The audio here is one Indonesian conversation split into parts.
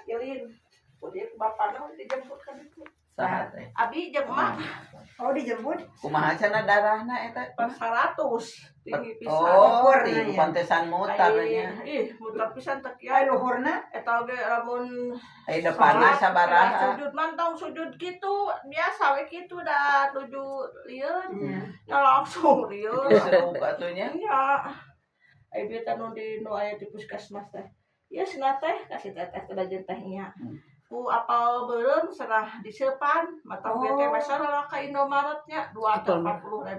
ilin. Kemudian bapaknya dijemput kan itu. Sahat Abi jeung emak Oh dijemput. kumaha cenah darahna eta? per 100 tinggi pisan. Oh, Ukurna di ya. pantesan mutar nya. Ih, mutar pisan teh Ai kieu. luhurna. Eta oge lamun Ai depanna sholat, sabaraha? sujud mantong sujud gitu biasa we gitu da tuju lieun. Iya. Ya langsung lieun. Seru atunya. Ya. Ai bieu teh nu aya di puskesmas teh. Ya cenah teh kasih teteh teh dajen teh nya. Ku apal beureum cenah diseupan mata bieu teh masalah ka Indomaretnya 240.000.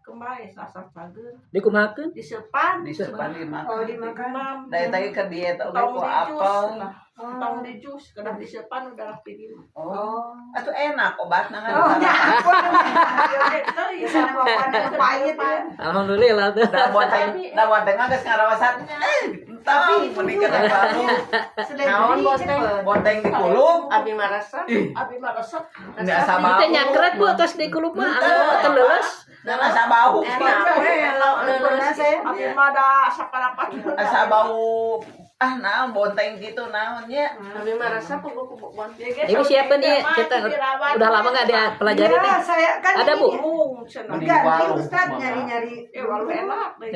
Kembali sasar cager. Dikumahakeun? Diseupan. Disepan dimakan. Oh dimakan. Da eta ge ke diet oge Tong ku di jus, apel. cenah. Tong di jus, kedah diseupan udah piring. Oh. Atuh enak obatna kan. Oh ya ampun. Teuing Sana bapana pahit ya. Alhamdulillah tuh. Da bonteng geus ngarawasat. Tapi menikah baru. Naon bonteng di kulub. Abi marasa, abi resep. Nggak asa bau. Teh nyakret bu tos di kulup mah anu leuleus. Dan asa bau. Pernah saya. Abi mah da saparapat. Asa bau. Ah naon bonteng gitu naonnya. Abi marasa pokok bonteng. Ibu siapa nih? Kita udah lama nggak dipelajari Iya, nih. saya kan Ada, Bu? Ganti Ustaz nyari-nyari. Walau enak deh.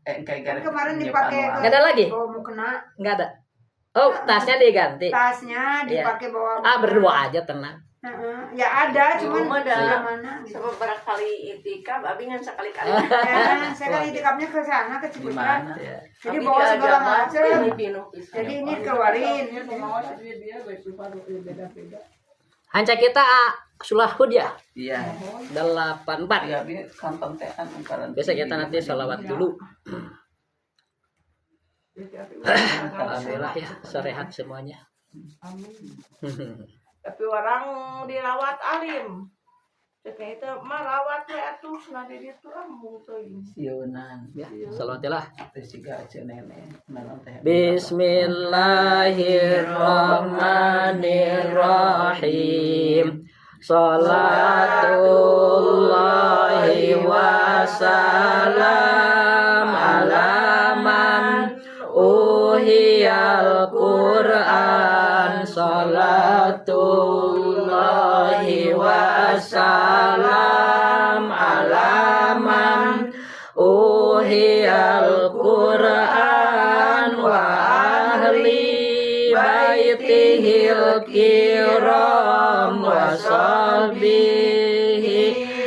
Kayak Kemarin dipakai Nggak ada lagi? Oh, mau kena Nggak ada. Oh tasnya diganti. tasnya dipakai bawa. Berdua aja tenang. Ya ada, cuman Rumah ada. sudah mana? gitu. Sama barangkali itikaf, abi kan sekali-kali. Ya, saya kan itikafnya ke sana ke Ciputat. Gimana? Jadi bawa segala macam. Jadi Jadi ini keluarin. Beda-beda. Hanca kita sulahud ya Iya. 84. Iya, bi kantong teh anu karan. Biasa kita nanti sholawat dulu. Alhamdulillah ya sehat semuanya. Tapi orang dirawat alim. Jadi itu mah rawat we atuh nanti ditu embung teuing. Sieunan. Ya, sholawatilah. Teh siga cenene. Naon teh. Bismillahirrahmanirrahim. Salatullahi wassalam ala man uhiyal Qur'an. Salatullahi wassalam ala man uhiyal Qur'an wa ahli baitihil kiram wa sahbihi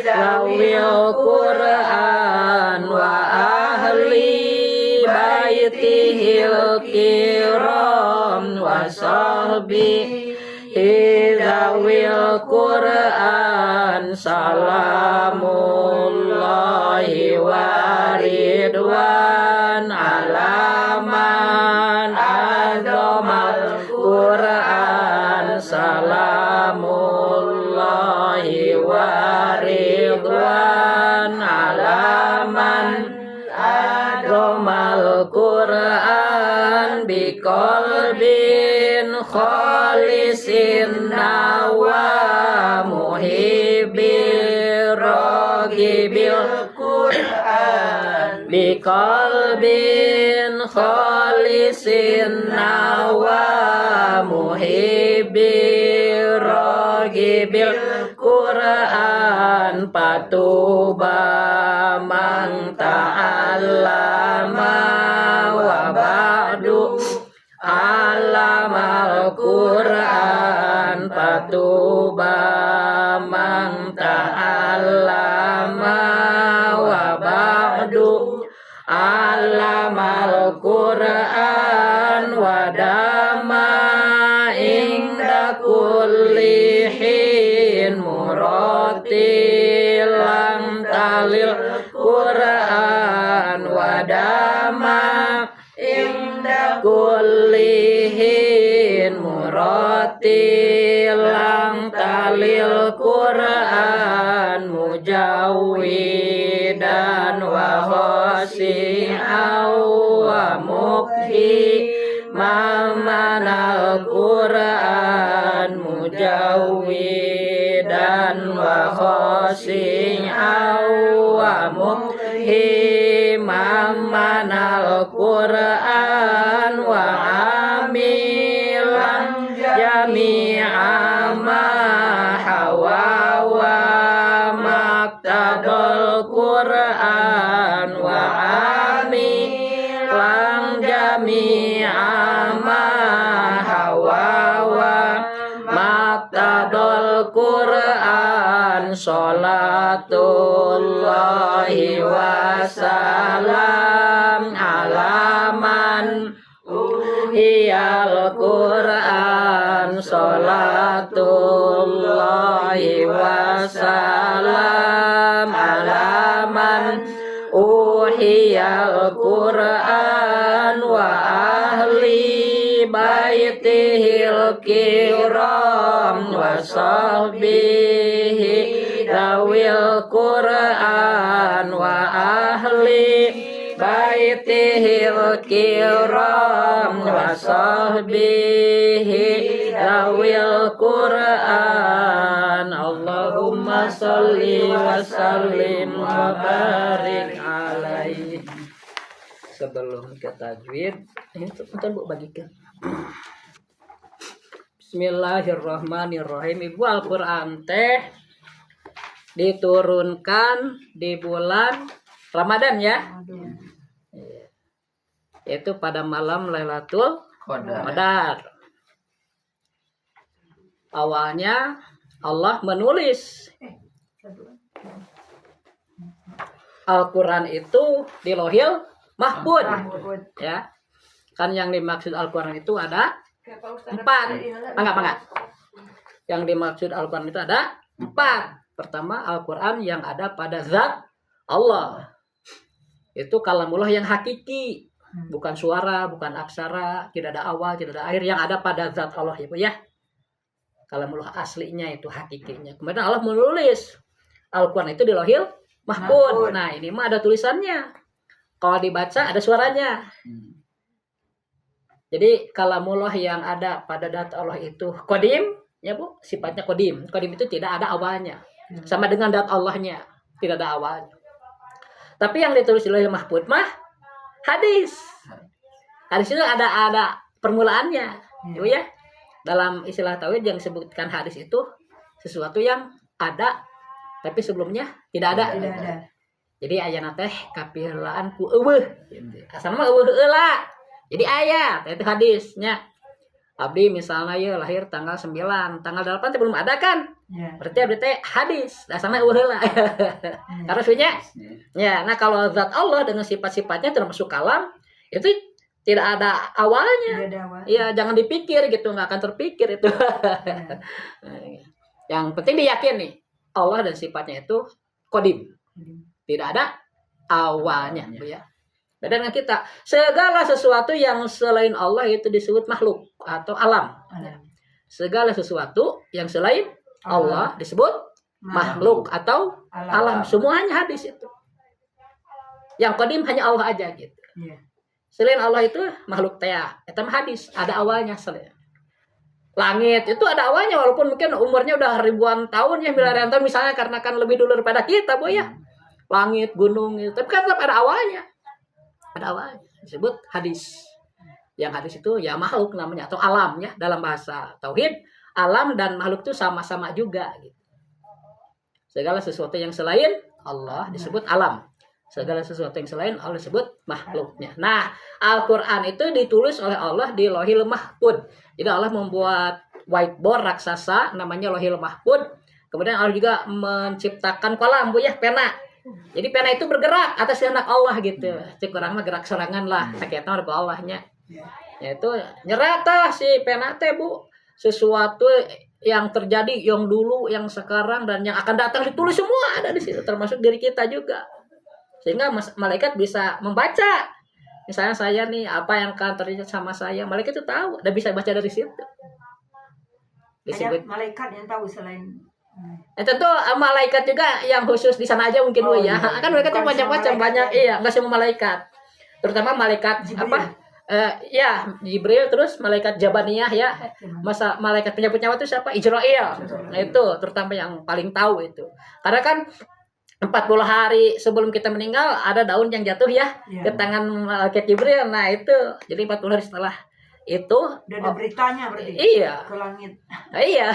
dawil Qur'an wa ahli baitihil kiram wa sahbihi dawil Qur'an. Salamullahi wa ridwan ala man azamal Qur'an. Salamullahi wa ridwan ala man azamal Qur'an biqalbin khalisin nawa muhibbir ragibil Qur'an biqalbin khalisin nawa muhibbir ragibil Qur'an. Patuba man ta'allama wa ba'du alamal Qur'an. Patuba man ta'allama wa ba'du alamal Qur'an wa dama inda kulli hin muratilan talil Qur'an wa dama inda kulli hin muratilan talil Qur'an mujawwidan wa khasi'an wa mukhi mamanal Qur'an mujawwidan wa khasi'an wa mukhi mamanal Qur'an wa amil jami'a ma hawa wa maktadul Qur'an wa amilan jami'a ma hawa wa maktadul Qur'an sholatullahi wa salam ala man uhiyal Qur'an sholatullahi wa salam ala man uhiyal Qur'an wa ahli baitihil kiram wa sahbihi dawil Qur'an wa ahli baitihil kiram wa sahbihi dawil Qur'an. Allahumma sholli wa sallim wa barik alaihi. Sebelum ke tajwid, ini bentar Bu bagikan. Bismillahirrahmanirrahim. Ibu, Al-Qur'an teh diturunkan di bulan Ramadan ya. Yaitu pada malam Lailatul Qadar. Awalnya Allah menulis Al-Qur'an itu di Lauhil Mahfuz ya. Kan yang dimaksud Al-Qur'an itu ada 4. Enggak. Yang dimaksud Al-Qur'an itu ada 4. Pertama, Al-Qur'an yang ada pada zat Allah. Itu kalamullah yang hakiki, bukan suara, bukan aksara, tidak ada awal, tidak ada akhir, yang ada pada zat Allah Ibu ya. Kalamullah aslinya itu hakikinya. Kemudian Allah menulis Al-Qur'an itu di Lauhil Mahfuz. Nah, ini mah ada tulisannya. Kalau dibaca ada suaranya. Jadi kalamullah yang ada pada zat Allah itu qadim, ya Bu, sifatnya qadim. Qadim itu tidak ada awalnya. Sama dengan zat Allahnya, tidak ada awalnya. Tapi yang ditulis di Lauhil Mahfuz mah hadis. Hadis itu ada permulaannya, Ibu ya. Dalam istilah tauhid yang disebutkan hadis itu sesuatu yang ada tapi sebelumnya tidak ada. Jadi ayana teh kapilaan ku eueuh. Asalna mah eueuh heula. Jadi ayat itu hadisnya. Abdi misalnya ya lahir tanggal 9, tanggal 8 teh belum ada kan? Berarti abdi teh hadis. Asalna eueuh heula. Karena sebenarnya ya, nah kalau zat Allah dengan sifat-sifatnya termasuk kalam itu tidak ada awalnya. Iya, jangan dipikir gitu, nggak akan terpikir itu. Yang penting diyakini Allah dan sifatnya itu qadim. Tidak ada awalnya, Bu ya. Beda dengan kita. Segala sesuatu yang selain Allah itu disebut makhluk atau alam. Segala sesuatu yang selain Allah disebut makhluk atau alam. Semuanya hadis itu. Yang qadim hanya Allah aja gitu. Selain Allah itu makhluk teh. Itu hadis, ada awalnya selain. Langit itu ada awalnya walaupun mungkin umurnya udah ribuan tahun ya, miliaran tahun misalnya, karena kan lebih dulu daripada kita, Bu ya. Langit, gunung itu. Tapi kan tetap ada awalnya. Ada awalnya. Disebut hadis. Yang hadis itu ya makhluk namanya atau alam ya, dalam bahasa tauhid, alam dan makhluk itu sama-sama juga gitu. Segala sesuatu yang selain Allah disebut alam. Segala sesuatu yang selain Allah disebut makhluknya. Nah, Al-Qur'an itu ditulis oleh Allah di Lauhil Mahfuz. Jadi Allah membuat whiteboard raksasa namanya Lauhil Mahfuz. Kemudian Allah juga menciptakan kolam, Bu ya, pena. Jadi pena itu bergerak atas kehendak Allah gitu. Cek orang mah gerak serangan lah, sakitna ada Allahnya. Yaitu nyerata si pena teh, Bu. Sesuatu yang terjadi, yang dulu, yang sekarang dan yang akan datang ditulis semua ada di situ, termasuk diri kita juga. Sehingga malaikat bisa membaca. Misalnya saya nih, apa yang akan terjadi sama saya, malaikat itu tahu, dan bisa baca dari situ. Disebut malaikat yang tahu selain. Tentu malaikat juga yang khusus di sana aja mungkin, Bu ya. Kan malaikat yang macam-macam, banyak. Iya, enggak semua malaikat. Terutama malaikat Jibril. Ya, Jibril, terus malaikat Jabaniyah ya. Masa malaikat penyebut nyawa itu siapa? Israel. Nah, itu terutama yang paling tahu itu. Karena kan 40 hari sebelum kita meninggal ada daun yang jatuh ya ke tangan malaikat Jibril. Nah, itu. Jadi 40 hari setelah itu Udah ada beritanya berarti. iya. Ke langit. Iya.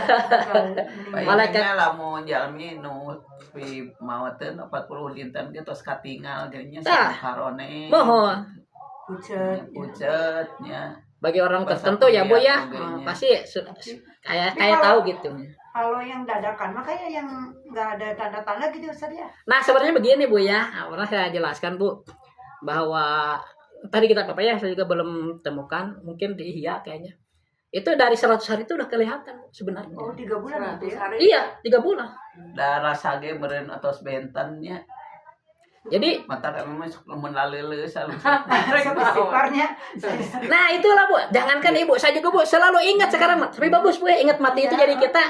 Malaikat lamun jalmi nu pi mawateun 40 dinten dia tos katingal geunya Tah. karone. Mohon. Pucet. Pucetnya. Bagi orang Bahasa tertentu ya Bu ya, Korea, pasti kayak tahu gitu. Kalau yang dadakan makanya yang nggak ada tanda-tanda gitu Ustaz ya. Nah sebenarnya begini Bu ya, pernah saya jelaskan Bu bahwa tadi kita apa ya saya juga belum temukan, mungkin di Ihya kayaknya. Itu dari 100 hari itu udah kelihatan sebenarnya. Oh 3 bulan gitu ya. Iya, 3 bulan. Darah sage meureun atos bentennya. Jadi, Mata kami masuk lemun laleuleus alus. Istighfarnya. nah itulah Bu, jangankan Ibu, saya juga Bu selalu ingat sekarang, tapi bagus Bu ya, ingat mati itu jadi kita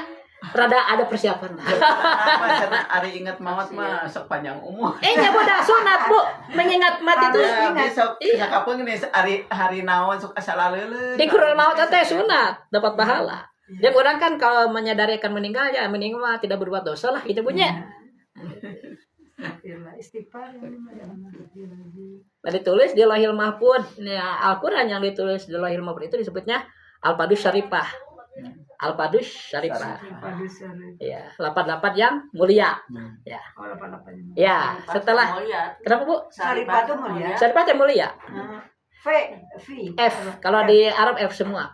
rada ada persiapan. Apa cenah ari inget maot mah sok panjang umur. Ya Bu, dah sunat Bu, mengingat mati itu. Ada besok Iya. kapan gini hari naon sok asa laleuleus. Di kurul maut teh sunat, dapat pahala. Yang orang kan kalau menyadari akan meninggal ya mending mah tidak berbuat dosa lah, itu punya. Istighfar. Nah, ditulis di Lauhil Mahfuz. Nah, Al-Qur'an yang ditulis di Lauhil Mahfuz itu disebutnya Al-Qadus Syarifah. Al-Qadus Syarifah. Ya, 88 yang mulia. Ya. Oh 88. Ya, setelah kenapa Bu? Syarifah itu mulia. Syarifah yang mulia. V. F. Kalau di Arab F semua.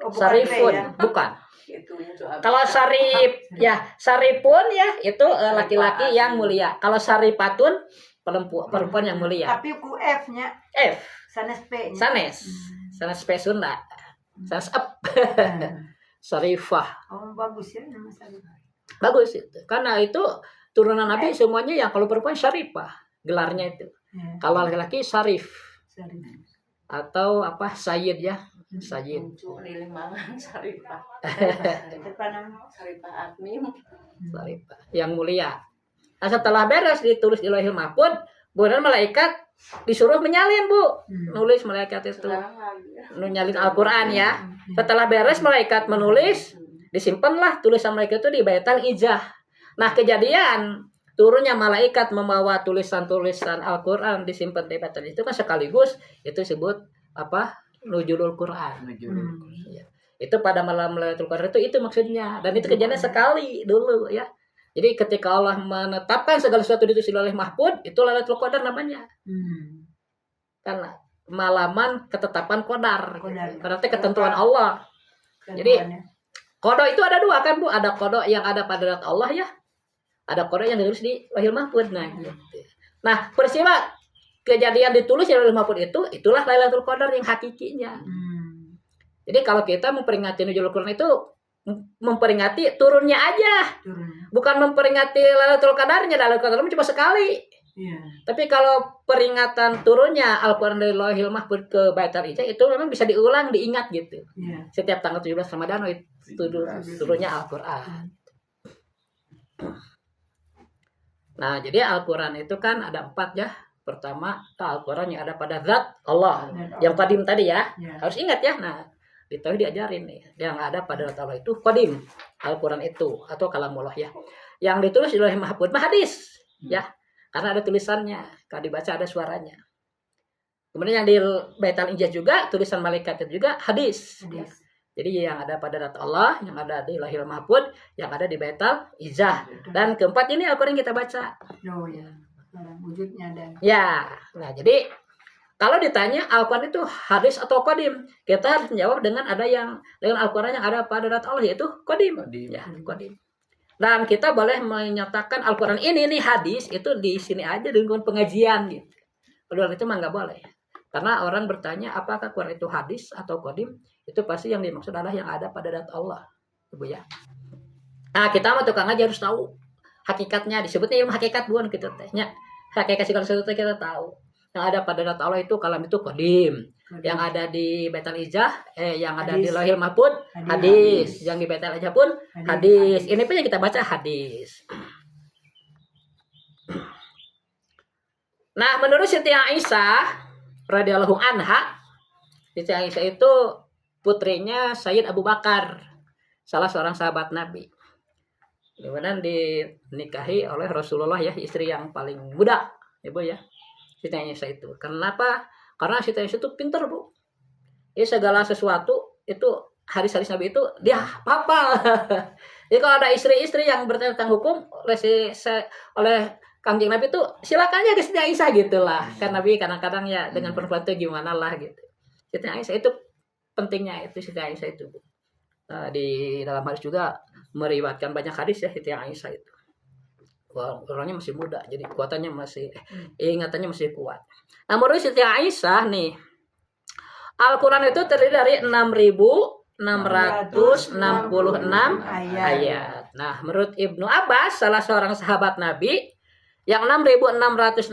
Oh, bukan V Syarifun, ya. bukan. Kalau Syarif, ya Syarifun ya itu laki-laki yang mulia. Kalau Syarifatun perempuan yang mulia. Tapi ku F-nya F. sanes P-nya. Sanes P Sunda. Sanes up. Syarifah. Oh bagus ya nama Syarifah. Bagus itu. Karena itu turunan Nabi semuanya yang kalau perempuan Syarifah gelarnya itu. Ya. Kalau laki-laki Syarif Syarifah. atau apa Sayyid ya. Sayyid. Sarifah admin. Syarifah yang mulia. Nah, setelah beres ditulis di Lauhil Mahfuz, kemudian malaikat disuruh menyalin Bu, nulis malaikat itu, nyalin Al-Quran ya. Setelah beres malaikat menulis, disimpanlah tulisan mereka itu di Baitul Izzah. Nah kejadian turunnya malaikat membawa tulisan-tulisan Al-Quran disimpan di Baitul Izzah itu kan sekaligus itu disebut apa? Nuzulul Quran. Ya. Itu pada malam Lailatul Qadar itu maksudnya, dan itu kejadian sekali dulu ya. Jadi ketika Allah menetapkan segala sesuatu ditulis di Lauhil Mahfuz, itu Lailatul Qadar namanya. Karena malaman ketetapan qadar. Berarti ketentuan Allah. Jadi qada itu ada dua kan Bu, ada qada yang ada pada zat Allah ya. Ada qada yang ditulis di Lauhil Mahfuz. Nah, gitu. Nah, peristiwa kejadian ditulis di Lauhil Mahfuz itulah Lailatul Qadar yang hakikinya. Jadi kalau kita memperingati Nuzulul Quran itu memperingati turunnya aja. Bukan memperingati Lailatul Qadarnya. Lailatul Qadar cuma sekali. Tapi kalau peringatan turunnya Al-Quran dari Lauhil Mahfuz ke Baitul Izzah itu memang bisa diulang, diingat gitu. Setiap tanggal 17 Ramadan itu turunnya Al-Quran. Nah, jadi Al-Quran itu kan ada 4 ya. Pertama, Al-Quran yang ada pada zat Allah. Yang qadim tadi ya. Harus ingat ya. Nah, di tauhid diajarin nih. Yang ada pada zat Allah itu qadim. Al-Quran itu atau kalamullah ya. Yang ditulis di Lauhil Mahfuz mah hadis ya. Karena ada tulisannya, kalau dibaca ada suaranya. Kemudian yang di Baitul Izzah juga tulisan malaikat itu juga hadis. Ya. Jadi yang ada pada zat Allah, yang ada di Lauhil Mahfuz, yang ada di Baitul Izzah. Dan keempat ini Al-Quran kita baca. Oh ya. Wujudnya dan ya, nah jadi kalau ditanya Al-Quran itu hadis atau qadim, kita harus menjawab dengan Al-Quran yang ada pada zat Allah yaitu qadim. Ya, qadim. Dan kita boleh menyatakan Al-Quran ini hadis itu di sini aja dengan pengajian gitu. Kalau itu mah nggak boleh. Karena orang bertanya apakah Quran itu hadis atau qadim, itu pasti yang dimaksud adalah yang ada pada zat Allah, Ibu ya. Nah kita mah tukang aja harus tahu hakikatnya, disebutnya ilmu hakikat bukan gitu tehnya. Hakikat segala sesuatu kita tahu. Yang ada pada zat Allah itu kalam itu qadim. Yang ada di Baitul Izzah, yang ada di Lauhil Mahfuz hadis. Yang di Baitul Izzah pun hadis. Ini pun yang kita baca hadis. Nah, menurut Siti Aisyah radhiyallahu anha, Siti Aisyah itu putrinya Sayyid Abu Bakar, salah seorang sahabat Nabi. Kemudian dinikahi oleh Rasulullah ya, istri yang paling muda, Ibu ya. Siti Aisyah itu. Kenapa? Karena Siti Aisyah itu pintar Bu. Jadi segala sesuatu itu hadis-hadis Nabi itu dia hafal. Jadi kalau ada istri-istri yang bertanya tentang hukum oleh Kangjeng Nabi itu silakan aja ke Siti Aisyah gitulah. Kan Nabi kadang-kadang ya dengan perempuan itu gimana lah gitu. Siti Aisyah itu pentingnya itu Siti Aisyah itu. Di dalam hadis juga meriwayatkan banyak hadis ya Siti Aisyah itu. Orangnya masih muda, jadi kuatannya masih ingatannya masih kuat. Nah, menurut Siti Aisyah nih, Al-Quran itu terdiri dari 6.666 ayat. Nah, menurut Ibnu Abbas, salah seorang sahabat Nabi, yang 6.666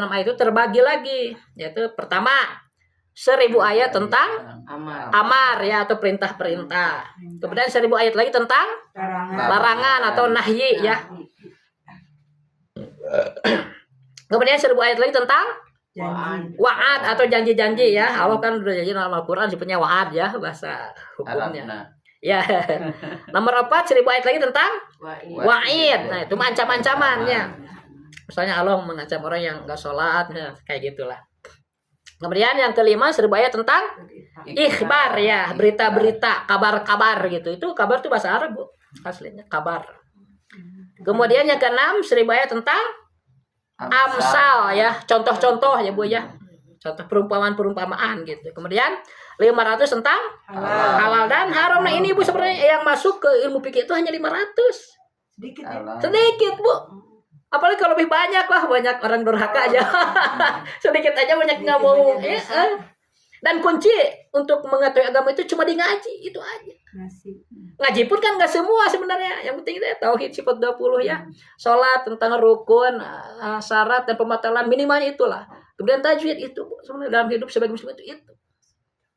ayat itu terbagi lagi, yaitu pertama 1.000 ayat tentang amar ya atau perintah-perintah. Kemudian 1.000 ayat lagi tentang larangan atau nahyi ya. Kemudian 1.000 ayat lagi tentang wa'ad atau janji-janji ya. Allah kan udah janji dalam Al-Quran sifatnya wa'ad ya bahasa hukumnya. Ya. Nomor 4 1.000 ayat lagi tentang wa'id. Nah, itu ancam-ancamannya. Misalnya Allah mengancam orang yang enggak sholat ya, kayak gitulah. Kemudian yang kelima 1.000 ayat tentang ikhbar ya, berita-berita, kabar-kabar gitu. Itu kabar itu bahasa Arab, Bu. Aslinya kabar. Kemudian yang keenam 1.000 ayat tentang amsal ya, contoh-contoh ya Bu ya. Contoh perumpamaan-perumpamaan gitu. Kemudian 500 tentang halal dan haram. Nah, ini Bu sebenarnya yang masuk ke ilmu fikih itu hanya 500. Sedikit ya. Sedikit, Bu. Apalagi kalau lebih banyak wah banyak orang durhaka aja. Sedikit aja banyak nggak mau. Dan kunci untuk mengetahui agama itu cuma di ngaji, itu aja. Ngaji pun kan nggak semua sebenarnya. Yang penting itu tauhid sifat 20 ya. Salat tentang rukun, syarat dan pembatalan minimalnya itulah. Kemudian tajwid itu sebenarnya dalam hidup sebagai muslim itu.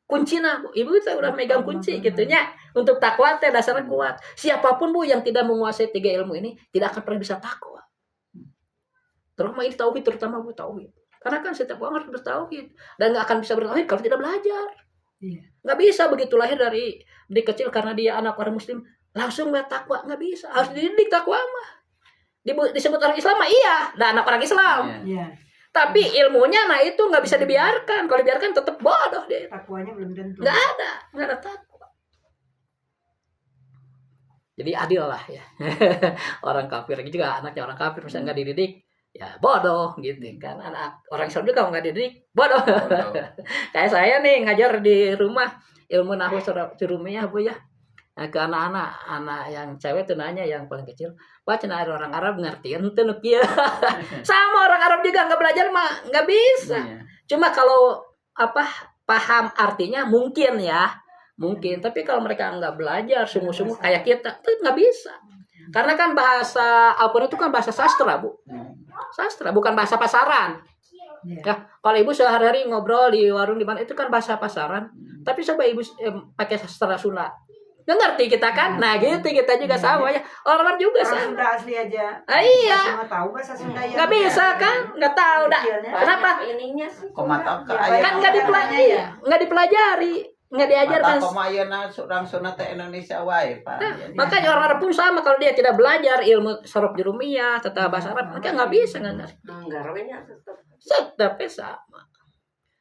Kuncinya Bu. Ibu itu udah megang kunci gitunya. Untuk takwa teh dasarnya kuat. Siapapun Bu yang tidak menguasai 3 ilmu ini tidak akan pernah bisa takwa. Terutama ini tauhid, terutama Bu tauhid. Karena kan setiap orang harus bertauhid dan nggak akan bisa bertauhid kalau tidak belajar. Nggak bisa begitu lahir dari kecil karena dia anak orang muslim langsung bertakwa, nggak bisa. Harus dididik takwa mah. Disebut orang Islam mah iya, dan anak orang Islam. Tapi ilmunya nah itu nggak bisa dibiarkan. Kalau dibiarkan tetap bodoh dia. Takwanya belum tentu. Nggak ada takwa. Jadi adil lah ya. Orang kafir juga anaknya orang kafir misalnya nggak dididik. Ya bodoh gitu kan, anak orang Islam juga nggak dididik bodoh. Kayak saya nih ngajar di rumah ilmu nahwu surumiyah Bu ya, nah, ke anak-anak yang cewek tuh nanya yang paling kecil, wah cina orang Arab ngertiin tuh nukia. Sama orang Arab juga nggak belajar mah nggak bisa. Cuma kalau paham artinya mungkin ya mungkin, tapi kalau mereka nggak belajar sungguh-sungguh kayak kita tuh nggak bisa. Karena kan bahasa Al-Quran itu kan bahasa sastra Bu. Sastra bukan bahasa pasaran. Ya, kalau Ibu sehari-hari ngobrol di warung di mana itu kan bahasa pasaran. Tapi coba Ibu pakai sastra Sunda. Nggak ngerti kita kan? Nah gitu kita juga sama ya. Orang juga sama. Sunda asli aja. Iya. Nggak tahu bahasa Sunda ya. Nggak bisa kan? Nggak tahu dah. Kenapa? Ininya sih. Kan nggak dipelajari. Nggak dipelajari. Nggak diajarkan. Mata komayana orang Sunda teh Indonesia wae Pak. Makanya orang Arab pun sama kalau dia tidak belajar ilmu sorof jurumiyah, tata bahasa Arab, mereka nggak bisa nggak. Garwenya Tetap sama.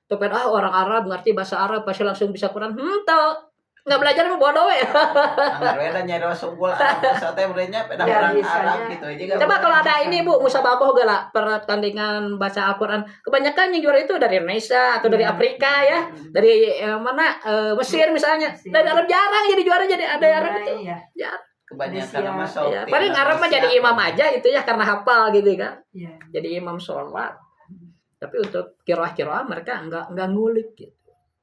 Tapi orang Arab ngerti bahasa Arab pasti langsung bisa Quran. Nggak belajar mah bodoh ya. Anggar we nyari sunggul Arab teh merenya pada orang Arab gitu aja. Coba kalau ada ini Bu, musabakoh gala pertandingan baca Al-Quran. Kebanyakan yang juara itu dari Indonesia atau dari Afrika ya. Dari mana? Mesir misalnya. Dari Arab jarang jadi juara, jadi ada Arab itu. Jarang. Kebanyakan nama sok. Ya, paling Arab mah jadi imam aja gitu ya karena hafal gitu kan. Jadi imam sholat. Tapi untuk kiroah mereka enggak ngulik gitu.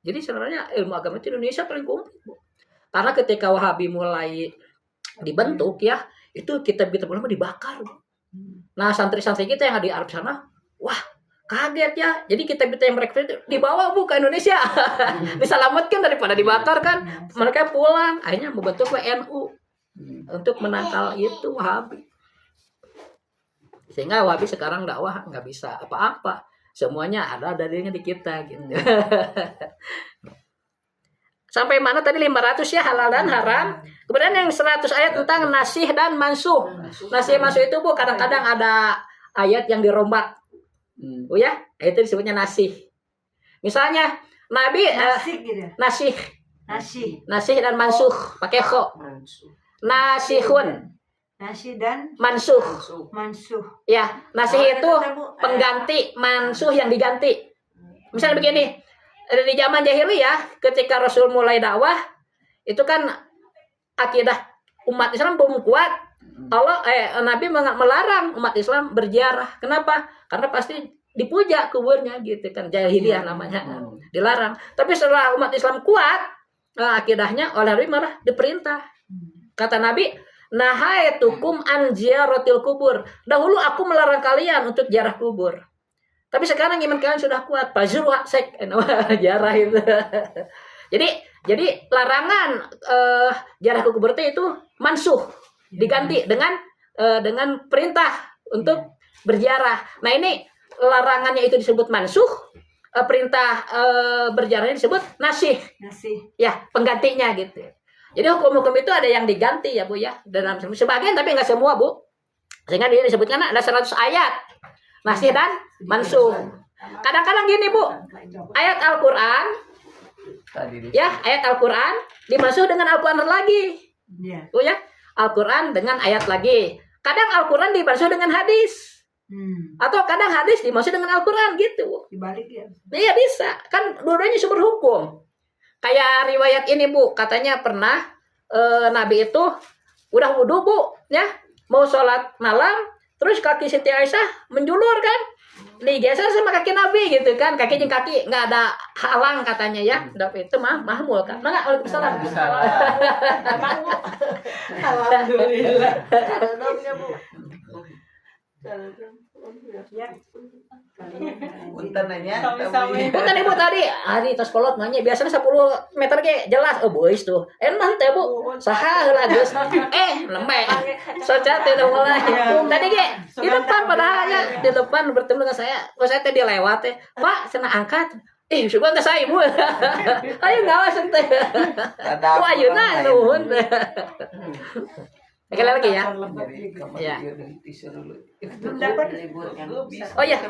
Jadi sebenarnya ilmu agama itu Indonesia paling komplit Bu. Karena ketika Wahabi mulai dibentuk ya, itu kitab-kitab ulama dibakar Bu. Nah santri-santri kita yang ada di Arab sana, wah kaget ya. Jadi kitab-kitab yang mereka itu dibawa Bu ke Indonesia. Diselamatkan daripada dibakar kan. Mereka pulang, akhirnya membentuk NU untuk menangkal itu Wahabi. Sehingga Wahabi sekarang dakwah nggak bisa apa-apa. Semuanya ada dalilnya di kita gitu. Sampai mana tadi 500 ya halal dan haram. Kemudian yang 100 ayat tentang nasih dan mansuh. Nasih mansuh itu Bu kadang-kadang ada ayat yang dirombat. Oh ya, itu disebutnya nasih. Misalnya Nabi Nasik gitu. nasih Nasi. nasih dan mansuh pakai kho. Nasihun, Nasi dan mansuh. mansuh. Ya, nasih itu pengganti, mansuh yang diganti. Misalnya begini, di zaman jahiliyah ketika Rasul mulai dakwah, itu kan akidah umat Islam belum kuat. Nabi melarang umat Islam berziarah. Kenapa? Karena pasti dipuja kuburnya gitu kan, jahiliyah namanya. Dilarang. Tapi setelah umat Islam kuat, akidahnya oleh Nabi malah diperintah. Kata Nabi, nahaitukum an ziyaratil kubur. Dahulu aku melarang kalian untuk ziarah kubur. Tapi sekarang iman kalian sudah kuat. Fazuru sek ziarah itu. Jadi larangan ziarah ke kubur itu mansuh, diganti dengan perintah untuk berziarah. Nah, ini larangannya itu disebut mansuh, perintah berziarahnya disebut nasih. Nasi. Ya, penggantinya gitu. Jadi hukum-hukum itu ada yang diganti ya Bu ya, dalam sebagian tapi nggak semua Bu. Sehingga dia disebutkan ada 100 ayat nasih dan mansuh. Kadang-kadang gini Bu, ayat Al-Qur'an ya, ayat Al-Qur'an dimansuh dengan Al-Qur'an lagi. Iya. Bu ya, Al-Qur'an dengan ayat lagi. Kadang Al-Qur'an dimansuh dengan hadis. Atau kadang hadis dimansuh dengan Al-Qur'an gitu. Dibalik ya. Iya bisa, kan dua-duanya sumber hukum. Kayak riwayat ini Bu, katanya pernah Nabi itu udah wudhu Bu, ya mau sholat malam, terus kaki Siti Aisyah menjulur kan, digeser sama kaki Nabi gitu kan, kaki jeung kaki nggak ada halang katanya ya, itu mahmul kan, nggak Waalaikumsalam. Alhamdulillah. Salamnya Bu. Ya. Punten nanya. Bukan Ibu tadi, tas kolot nanya biasanya 10 meter ge jelas. Oh boys tuh. Emang teh Bu. Saha heula geus. Nembe. Soca teh udah mulai. Tadi ge di depan padahal ya, di depan bertemu dengan saya. Kok saya teh dia lewat teh. Pak, cenah angkat. Syukur teh saya Ibu. Ayo ngawas teh. Wah, ayeuna nuhun. Sekali lagi ya. Ya. Oh ya.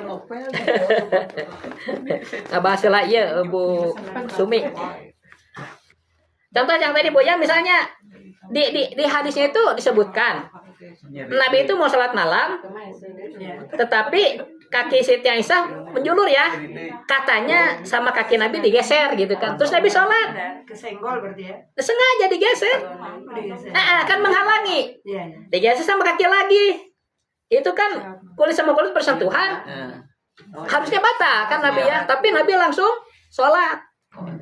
Bahas lah iya Bu Sumi. Contoh yang tadi Bu ya, misalnya di hadisnya itu disebutkan Nabi itu mau sholat malam, tetapi kaki Siti Aisyah menjulur ya, katanya sama kaki Nabi digeser gitu kan, terus Nabi sholat Kesenggol berarti ya. sengaja digeser, kan menghalangi, digeser sama kaki lagi, itu kan kulit sama kulit bersentuhan, harusnya batal kan Nabi ya, tapi Nabi langsung sholat.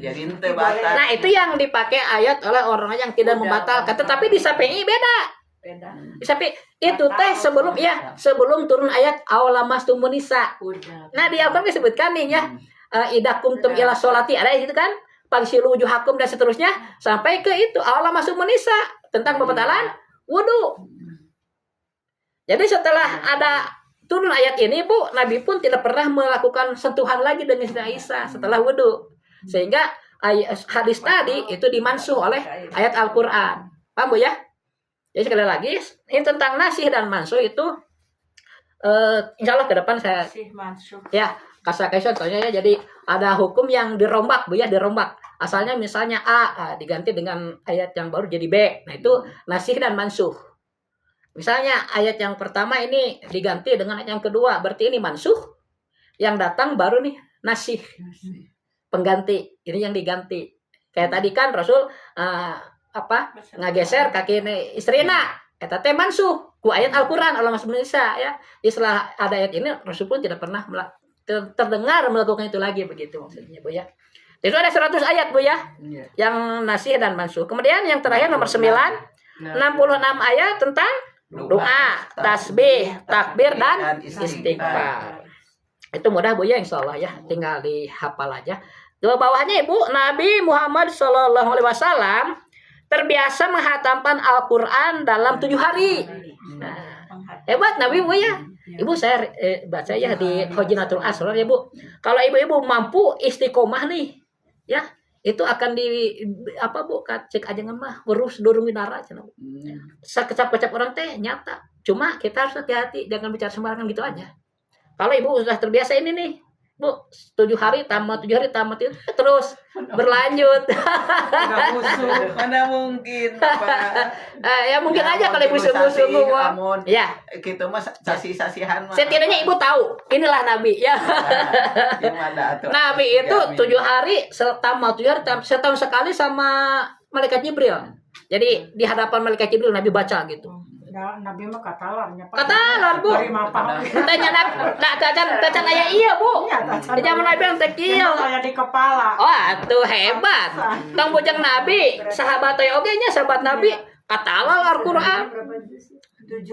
Jadi ente batal. Nah itu yang dipakai ayat oleh orang yang tidak membatalkan, tetapi di Syafi'i beda. Di Syafi'i itu teh sebelum turun ayat awlamastumun nisa. Nah di Al-Qur'an disebutkan nih ya, idza kumtum ila sholati, ada itu kan, pagsilu wujuhakum dan seterusnya sampai ke itu awlamastumun nisa tentang pembatalan wudu. Jadi setelah ada turun ayat ini Bu, Nabi pun tidak pernah melakukan sentuhan lagi dengan Siti Aisyah setelah wudu. Sehingga hadis tadi itu dimansuh oleh ayat Al-Qur'an. Paham Bu ya? Jadi sekali lagi, ini tentang nasih dan mansuh itu insya Allah ke depan saya ya kasih contohnya ya. Jadi ada hukum yang dirombak Bu ya, dirombak. Asalnya misalnya A diganti dengan ayat yang baru jadi B. Nah itu nasih dan mansuh. Misalnya ayat yang pertama ini diganti dengan ayat yang kedua, berarti ini mansuh. Yang datang baru nih nasih. Pengganti, ini yang diganti. Kayak tadi kan Rasul ngageser kaki istrina, eta teh mansuh ku ayat Al-Qur'an Allah masuk Indonesia ya. Setelah ada ayat ini Rasul pun tidak pernah terdengar melakukan itu lagi, begitu maksudnya Bu ya. Itu ada 100 ayat Bu ya, yang nasih dan mansuh. Kemudian yang terakhir nomor 9, 66 ayat tentang doa, tasbih, takbir dan istighfar. Itu mudah Bu ya, insyaallah ya, tinggal dihafal aja. Di bawahnya Ibu, Nabi Muhammad SAW terbiasa menghatamkan Al-Quran dalam 7 hari. Nah, hebat Nabi Bu ya. Ibu saya baca ya di Khojinatul Asrar ya Bu. Kalau ibu-ibu mampu istiqomah nih, ya itu akan Bu, cek aja mah urus durung winara cenah. Sakecap-kecap orang teh nyata. Cuma kita harus hati-hati, jangan bicara sembarangan gitu aja. Kalau ibu sudah terbiasa ini nih, Bu, 7 hari tamat itu terus berlanjut. Mana mungkin, Pak. Ya mungkin aja kalau ibu sungguh-sungguh. Ya. Gitu mas sasi-sasihan mah. Setidaknya ibu tahu, inilah Nabi ya. Nabi itu 7 hari tamat 7 hari setahun sekali sama malaikat Jibril. Jadi di hadapan malaikat Jibril Nabi baca gitu. Nah, Nabi mah katalarnya. Katalar, Bu. Dari mapang. Tanya tacan aya iya, Bu. Di zaman Nabi yang tekieu. Saya di kepala. Oh, tuh hebat. Tong bujang Nabi, sahabat oge nya sahabat Nabi katalar Al-Qur'an. 7.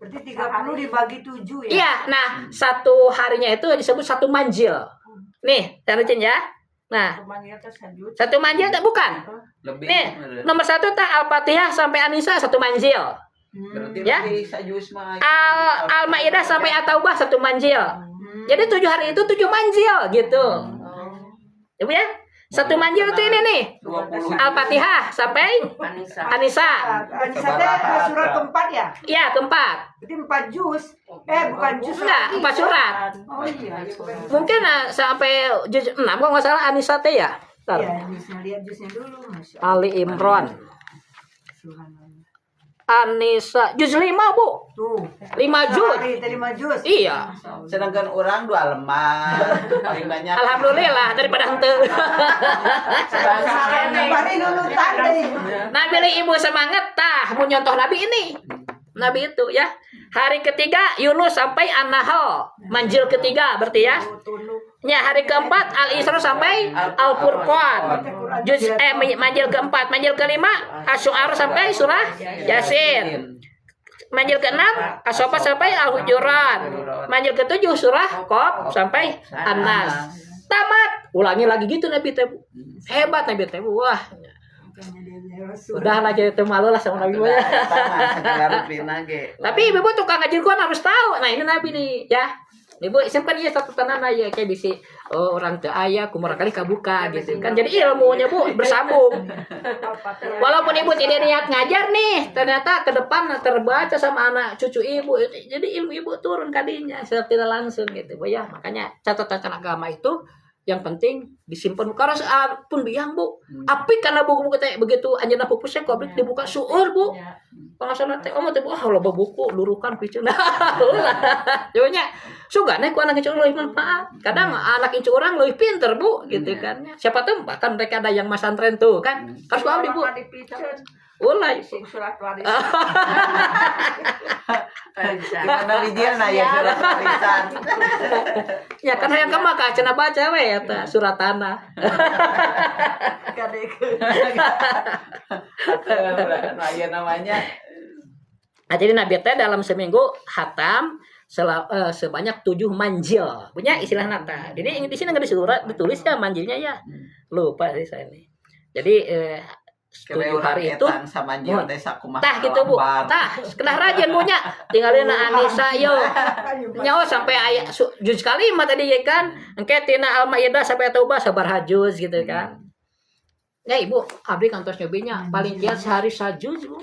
Berarti 30 dibagi 7 ya. Iya, nah satu harinya itu disebut satu manjil. Nih, terusin ya. Nah, satu manjil tak bukan? Lebih. Nih, nomor 1 tak Al-Fatihah sampai An-Nisa satu manjil. Berarti Ya. sajus mah. Al-Maidah sampai At-Taubah satu manjil. Jadi 7 hari itu 7 manjil gitu. Ibu ya? Satu manjil itu ini nih. 20. Al-Fatihah sampai Anissa. An-Nisa. Anissa teh surat keempat ya? Iya, keempat. Berarti 4 juz. Bukan juz. Enggak, 4 surat. Oh iya. Mungkin sampai juz 6 kalau nggak salah An-Nisa teh ya. Ntar. Iya, juznya lihat juznya dulu, Masya Allah. Ali Imran. Subhanallah. An-Nisa juz 5, Bu. Tuh. 5 juz. Hari tadi 5 juz. Iya. Sedangkan orang 2 lembar. Paling banyak. Alhamdulillah daripada henteu. Bari nunutan deh. Nah, pilih ibu semangat tah mau nyontoh Nabi ini. Nabi itu ya. Hari ketiga Yunus sampai An-Nahl. Manjil ketiga berarti ya. Ya, hari keempat Al-Isra sampai Al-Furqan. Manjil keempat, manjil kelima Asy-Syu'ara sampai surah Yasin. Manjil keenam As-Saffat sampai Al-Hujurat. Manjil ketujuh surah Qaf sampai An-Nas. Tamat. Ulangi lagi gitu Nabi teh. Hebat Nabi teh. Wah. Udah lah jadi malu lah sama Nabi ya. Tapi ibu tukang ngaji Quran harus tahu. Nah, ini Nabi nih ya. Ibu simpan ya satu tanah aja kayak bisa orang teu aya kumur kali kabuka gitu kan. Jadi ilmunya Bu bersambung. Walaupun ibu tidak niat ngajar nih, ternyata ke depan terbaca sama anak cucu ibu. Jadi ilmu ibu turun kadinya secara tidak langsung gitu Bu ya. Makanya catatan agama itu yang penting disimpan karena pun biang Bu. Api karena buku-buku teh begitu anjeunna pupusnya kok dibuka sueur Bu. Pengasana teh teh loba buku lurukan piceuna. Ulah. Nya sugana ku anak incu leuwih manfaat. Kadang anak incu urang leuwih pinter Bu gitu kan. Siapa tahu bahkan mereka ada yang masantren tuh kan. Harus paham Bu. Ulah sing surat waris. Gimana bijilna ya surat warisan. Ya kan hayang ka maka cenah baca we eta surat tanah. Nah, ya namanya. Nah, jadi Nabi teh dalam seminggu hatam sebanyak 7 manjil. Punya istilah nata. Jadi di sini enggak ditulis ya manjilnya ya. Lupa sih saya ini. Jadi 7 hari itu tah gitu Bu. Tah, kenah rajin punya. Tinggalin An-Nisa yo. Nyawa sampai ayat juz kalimat tadi ya kan. Engke tina Al-Maidah sampai Taubah sabar hajuz gitu kan. Ya Ibu, abdi kantos nyobinya paling kiat sehari sajuz Bu.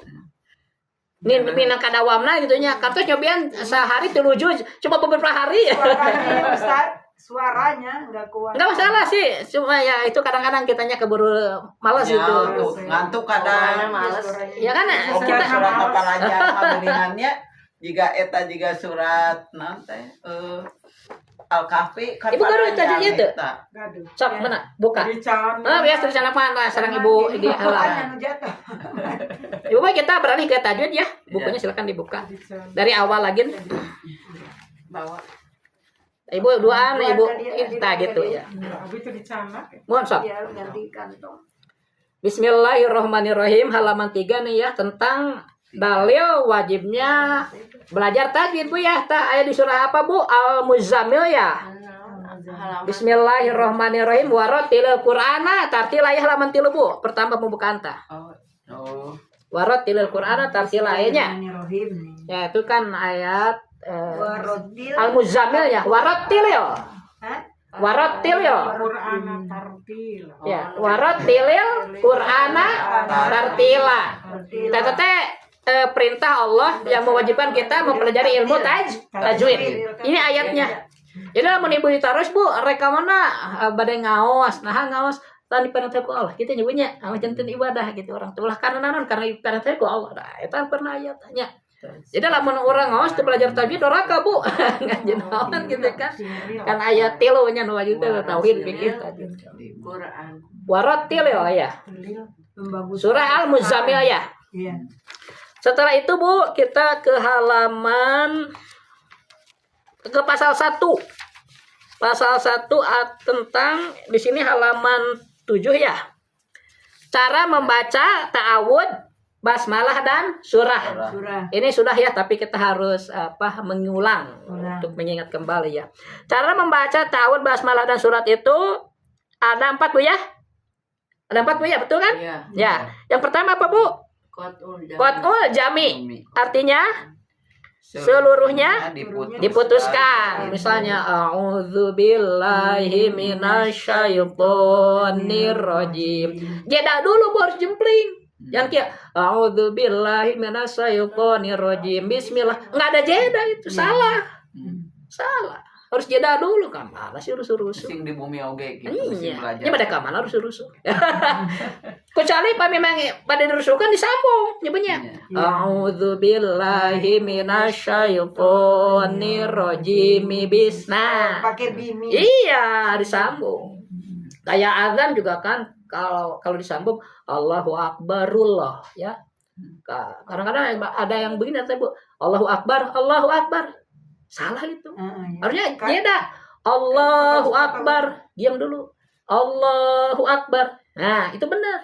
Minang kadawamna gitu nya. Kantos nyobian sehari 3 juz, cuma beberapa hari. Suaranya Ustaz, suaranya enggak kuat. Enggak masalah sih, cuma ya itu kadang-kadang kitanya keburu malas gitu. Ngantuk kadang. Ya kan Oke, kita surat apa aja mendingannya jika eta juga surat nanti Al-Kahfi kan Ibu baru tadi itu. Gaduh. Sok mana? Buka. Biasa di sana mana sareng Ibu di halang. Ibu baik kita beralih ke tajwid ya. Bukunya silakan dibuka. Dari awal lagi. Bawa. Ibu duaan, Ibu kita gitu ya. Itu dicamak. Mohon sok. Ya, ganti kantong. Bismillahirrahmanirrahim halaman 3 nih ya tentang dalil wajibnya belajar tajwid Bu ya. Ayat di surah apa Bu? Al-Muzammil ya. Bismillahirrahmanirrahim warattilil Qur'ana tartila ya halaman 3 Bu. Pertama pembukaan tah. Oh. Warattilil Qur'ana tartila ayatnya. Ya itu kan ayat Al-Muzammil ya. Warattilil. Warattilil. Ya, warattilil Qur'ana tartila. Tete perintah Allah yang mewajibkan kita mempelajari ilmu tajwid. Ini ayatnya. Jadi lamun ibu ditaruh Bu, reka mana bade ngaos, nah ngaos tadi panateu ku Allah. Kita nyebutnya janten ibadah gitu orang tuh. Lah karena naon? Karena panateu ku Allah. Nah, eta pernah aya tanya. Jadi lamun orang ngaos teu belajar tajwid doraka Bu. Ngajen naon gitu kan. Kan aya 3 nya nu wajib teh tauhid fikih tadi. Quran. Warattil ya. Membagus. Surah Al-Muzammil ya. Iya. Setelah itu Bu, kita ke halaman ke pasal 1. Pasal 1 tentang di sini halaman 7 ya. Cara membaca ta'awud, basmalah dan surah. Surah. Ini sudah ya, tapi kita harus mengulang untuk mengingat kembali ya. Cara membaca ta'awud, basmalah dan surat itu ada 4 Bu ya. Ada 4 Bu ya, betul kan? Iya. Ya. Yang pertama apa Bu? Qat'ul jami. Artinya seluruhnya diputuskan. Misalnya a'udzubillahi minasyaitonir rajim. Jeda dulu baru jempling. Jangan kayak a'udzubillahi minasyaitonir rajim. Bismillah. Enggak ada jeda itu, salah. Salah. Harus jeda dulu kan. Mana sih rusuh-rusuh. Sing di bumi oge gitu sing Iya. belajar. Ini pada kamana rusuh-rusuh. Kecuali pak memang pada dirusuhkan disambung nyebutnya. A'udzubillahi minasyaitonir rajim. Bisna. Pakai bimi. Iya, disambung. Kayak azan juga kan kalau disambung Allahu Akbarullah ya. Kadang-kadang ada yang begini Bu. Allahu Akbar, Allahu Akbar. Salah itu. Harusnya jeda. Allahu Akbar. Diam dulu. Allahu Akbar. Nah, itu benar.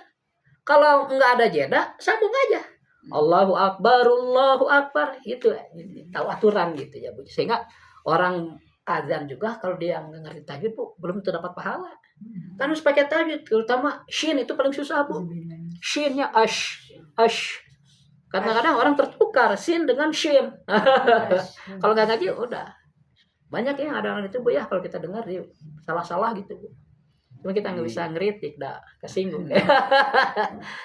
Kalau enggak ada jeda, sambung aja. Allahu Akbar, Allahu Akbar. Itu tahu aturan gitu ya, Bu. Sehingga orang azan juga kalau dia nggak ngerti tajwid, Bu, belum tentu dapat pahala. Kan harus pakai tajwid, terutama shin itu paling susah, Bu. Shinnya ash. Kadang-kadang orang tertukar sin dengan shin. Kalau nggak ngaji udah banyak yang ada itu Bu ya, kalau kita dengar dia salah-salah gitu Bu. Cuma kita nggak bisa ngeritik, dah kesinggung.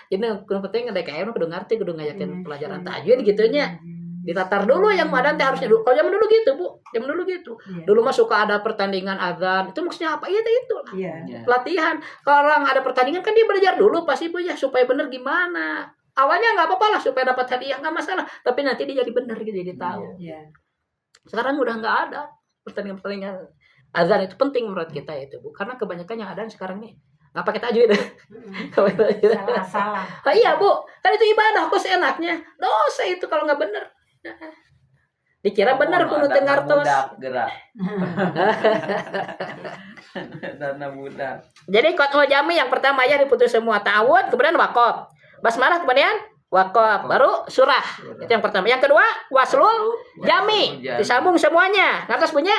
Jadi penting ada kayak kudu ngerti, kudu ngajakin pelajaran tajwid gitunya. Ditatar dulu yang madan teh harusnya dulu. Kalau zaman dulu gitu Bu, zaman dulu gitu. Dulu mah suka ada pertandingan azan. Itu maksudnya apa? Iya itu lah. Pelatihan. Kalau orang ada pertandingan kan dia belajar dulu pasti Bu ya supaya bener gimana. Awalnya nggak apa-apa lah supaya dapat hadiah nggak masalah, tapi nanti dia jadi benar gitu, jadi tahu. Sekarang udah nggak ada pertandingan azan itu penting menurut kita itu Bu, karena kebanyakan yang ada sekarang nih nggak pakai tajwid. Salah. Iya Bu, kan itu ibadah kok seenaknya. Dosa itu kalau nggak benar. Dikira benar kudu tengartos. Gerak. Dana budak. Jadi qat'ul jami yang pertama ya diputus semua ta'awud, kemudian waqaf. Basmalah kemudian waqaf, baru surah. Itu yang pertama. Yang kedua waslul jami, disambung semuanya. Ngatos punya?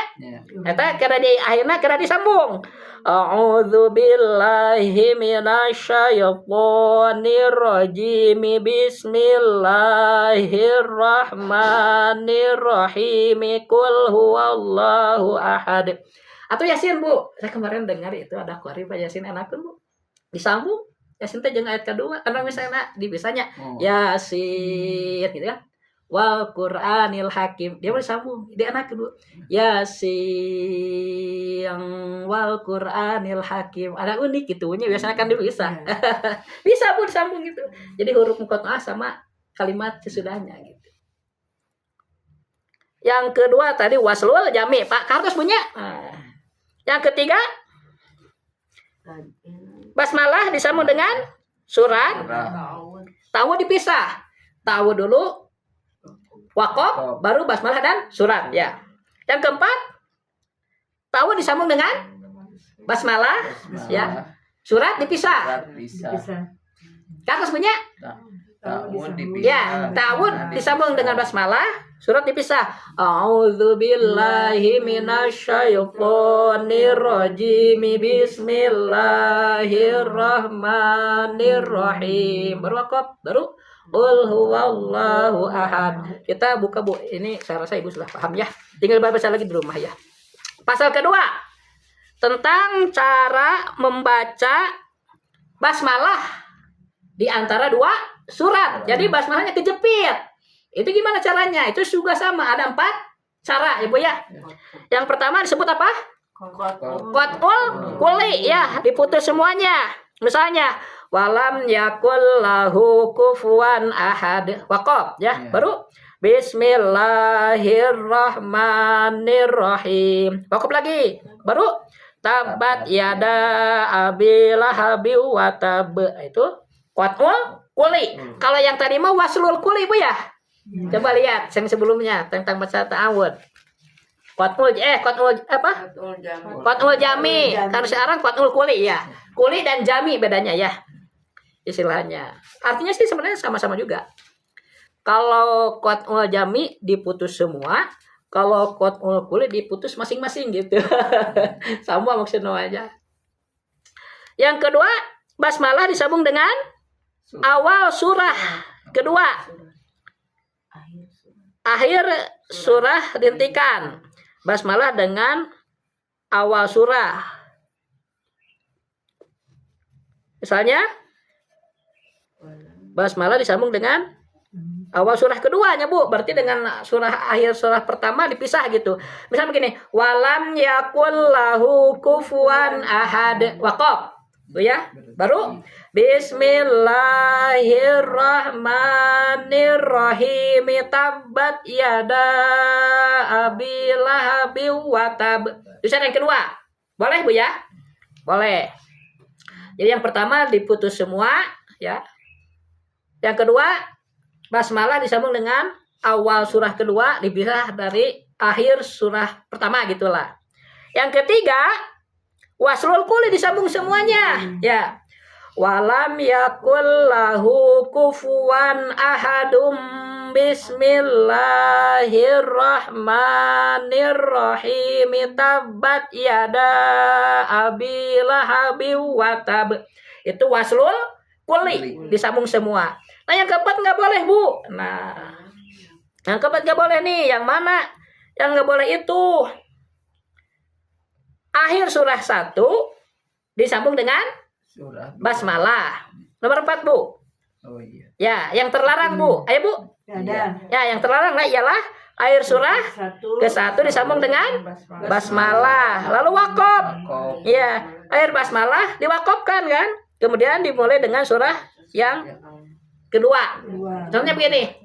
Eta kira di akhirnya kira disambung. A'udzubillahi minasyaitonir rajim. Bismillahirrahmanirrahim. Qul huwallahu ahad. Atau Yasin Bu. Saya kemarin dengar itu ada qari Pak Yasin enakun Bu. Disambung Yasin teh jeung ayat kedua, karena misalnya di bisanya Yasin gitu kan. Wal Qur'anil Hakim. Dia boleh sambung. Dia anak kedua. Yasin wal Qur'anil Hakim. Ada unik gitu nya biasanya kan dia bisa. Bisa pun sambung gitu. Jadi huruf muqatta'ah sama kalimat sesudahnya gitu. Yang kedua tadi waslul jami. Pak Kartos punya. Yang ketiga basmalah disambung dengan surat. Ta'awud dipisah. Ta'awud dulu, waqaf, baru basmalah dan surat ya. Yang keempat, ta'awud disambung dengan basmalah ya. Surat dipisah. Katus punya? Ta'awud dipisah. Ya, ta'awud disambung dengan basmalah, surat dipisah. A'udzubillahi minasyaitonir rajim. Bismillahirrahmanirrahim. Baru waqaf, baru Qul huwallahu ahad. Kita buka Bu. Ini saya rasa Ibu sudah paham ya. Tinggal baca lagi di rumah ya. Pasal kedua tentang cara membaca basmalah di antara dua surat. Jadi basmalahnya kejepit. Itu gimana caranya? Itu juga sama. Ada 4 cara Ibu ya. Yang pertama disebut apa? Qat'ul kuli ya, diputus semuanya. Misalnya walam yakul lahu kufuwan ahad. Waqaf ya. Baru Bismillahirrahmanirrahim. Waqaf lagi. Baru tabat yada abi lahabi wa tab. Itu qat'ul kuli. Kalau yang tadi mah waslul kuli Bu ya. Coba lihat yang sebelumnya tentang baca ta'awud. Qat'ul apa? Qat'ul jami. Kan sekarang qat'ul kuli ya. Kuli dan jami bedanya ya. Istilahnya. Artinya sih sebenarnya sama-sama juga. Kalau qat'ul jami diputus semua, kalau qat'ul kuli diputus masing-masing gitu. Sama maksudnya aja. Yang kedua, basmalah disambung dengan awal surah kedua. Akhir surah dihentikan. Basmalah dengan awal surah. Misalnya basmalah disambung dengan awal surah keduanya Bu. Berarti dengan surah akhir surah pertama dipisah gitu. Misalnya begini, walam yakul lahu kufuwan ahad. Waqaf. Bu ya. Baru Bismillahirrahmanirrahim. Tabat yada abi lahabi wa tab. Itu yang kedua. Boleh Bu ya? Boleh. Jadi yang pertama diputus semua ya. Yang kedua basmalah disambung dengan awal surah kedua dipisah dari akhir surah pertama gitulah. Yang ketiga waslul kuli disambung semuanya ya. Walam yakul lahu kufuwan ahadum. Bismillahirrahmanirrahim. Tabat yada abi lahabi wa tab. Itu waslul kuli disambung semua. Nah yang keempat nggak boleh Bu. Nah yang keempat nggak boleh nih. Yang mana? Yang nggak boleh itu akhir surah 1 disambung dengan basmalah. Nomor 4 Bu. Oh iya. Ya, yang terlarang Bu. Ayo Bu. Ya, yang terlarang ialah akhir surah ke-1 disambung dengan basmalah. Lalu waqaf. Ya, akhir basmalah diwaqafkan kan. Kemudian dimulai dengan surah yang kedua. Contohnya begini.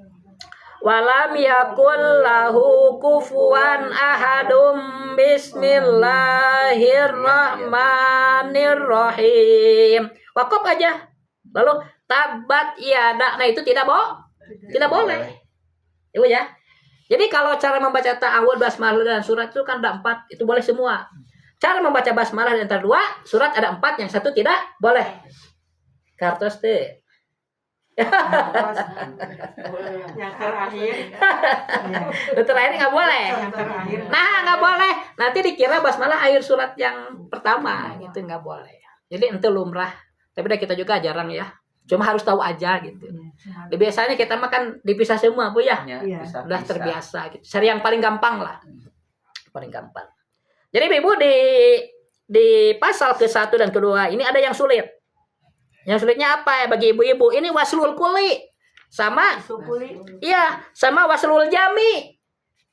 Walam yakul lahu kufuwan ahadum. Bismillahirrahmanirrahim. Waqaf aja. Lalu tabat yada. Nah itu tidak boleh. Ibu ya. Jadi kalau cara membaca ta'awud, basmalah dan surat itu kan ada 4. Itu boleh semua. Cara membaca basmalah di antara 2 surat ada 4, yang satu tidak boleh. Kartos teh. Yang terakhir. Terakhir nggak boleh. Nah nggak boleh. Nanti dikira basmalah akhir surat yang pertama gitu, nggak boleh. Jadi itu lumrah. Tapi kita juga jarang ya. Cuma harus tahu aja gitu. Biasanya kita makan dipisah semua Bu ya. Udah terbiasa gitu. Cari yang paling gampang lah. Paling gampang. Jadi Ibu di pasal ke-1 dan kedua ini ada yang sulit. Yang sulitnya apa ya bagi ibu-ibu? Ini waslul kuli sama sama waslul jami.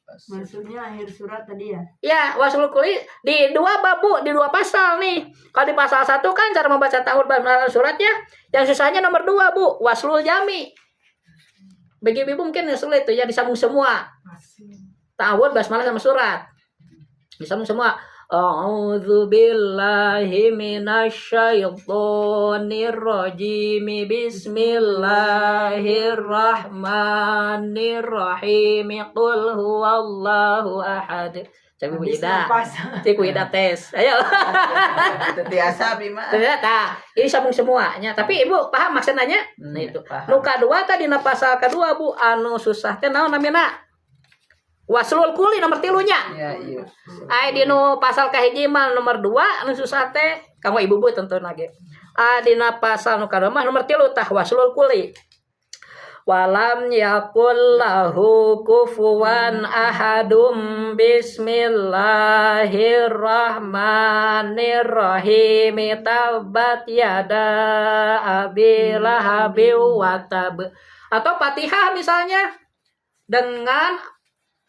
Maksudnya akhir surat tadi ya? Ya, waslul kuli di 2 bab Bu, di 2 pasal nih. Kalau di pasal 1 kan cara membaca ta'awud basmalah suratnya, yang susahnya nomor 2 Bu, waslul jami. Bagi ibu mungkin yang sulit tuh ya disambung semua. Ta'awud basmalah sama surat. Disambung semua. A'udzu billahi minasyaitonir rajim. Bismillahirrahmanirrahim. Qul huwallahu ahad. Cabi buida. Tiku ida tes. Ayo. Itu biasa Bima. Ternyata ini sambung semuanya. Tapi Ibu paham maksudnya? Nah itu. Nu kadua tadi na pasal kedua Bu anu susah teh naon namina? Waslul kuli nomor 3-nya. Iya. Ai dinu pasal kahiji mah nomor 2 anu susah teh kamu ibu-ibu tentu lagi. Dina pasal nu kadua nomor 3 tah waslul kuli. Walam yakul lahu kufuwan ahadum. Bismillahirrahmanirrahim. Tabat yada abi lahabi wa tab. Atau Fatihah misalnya dengan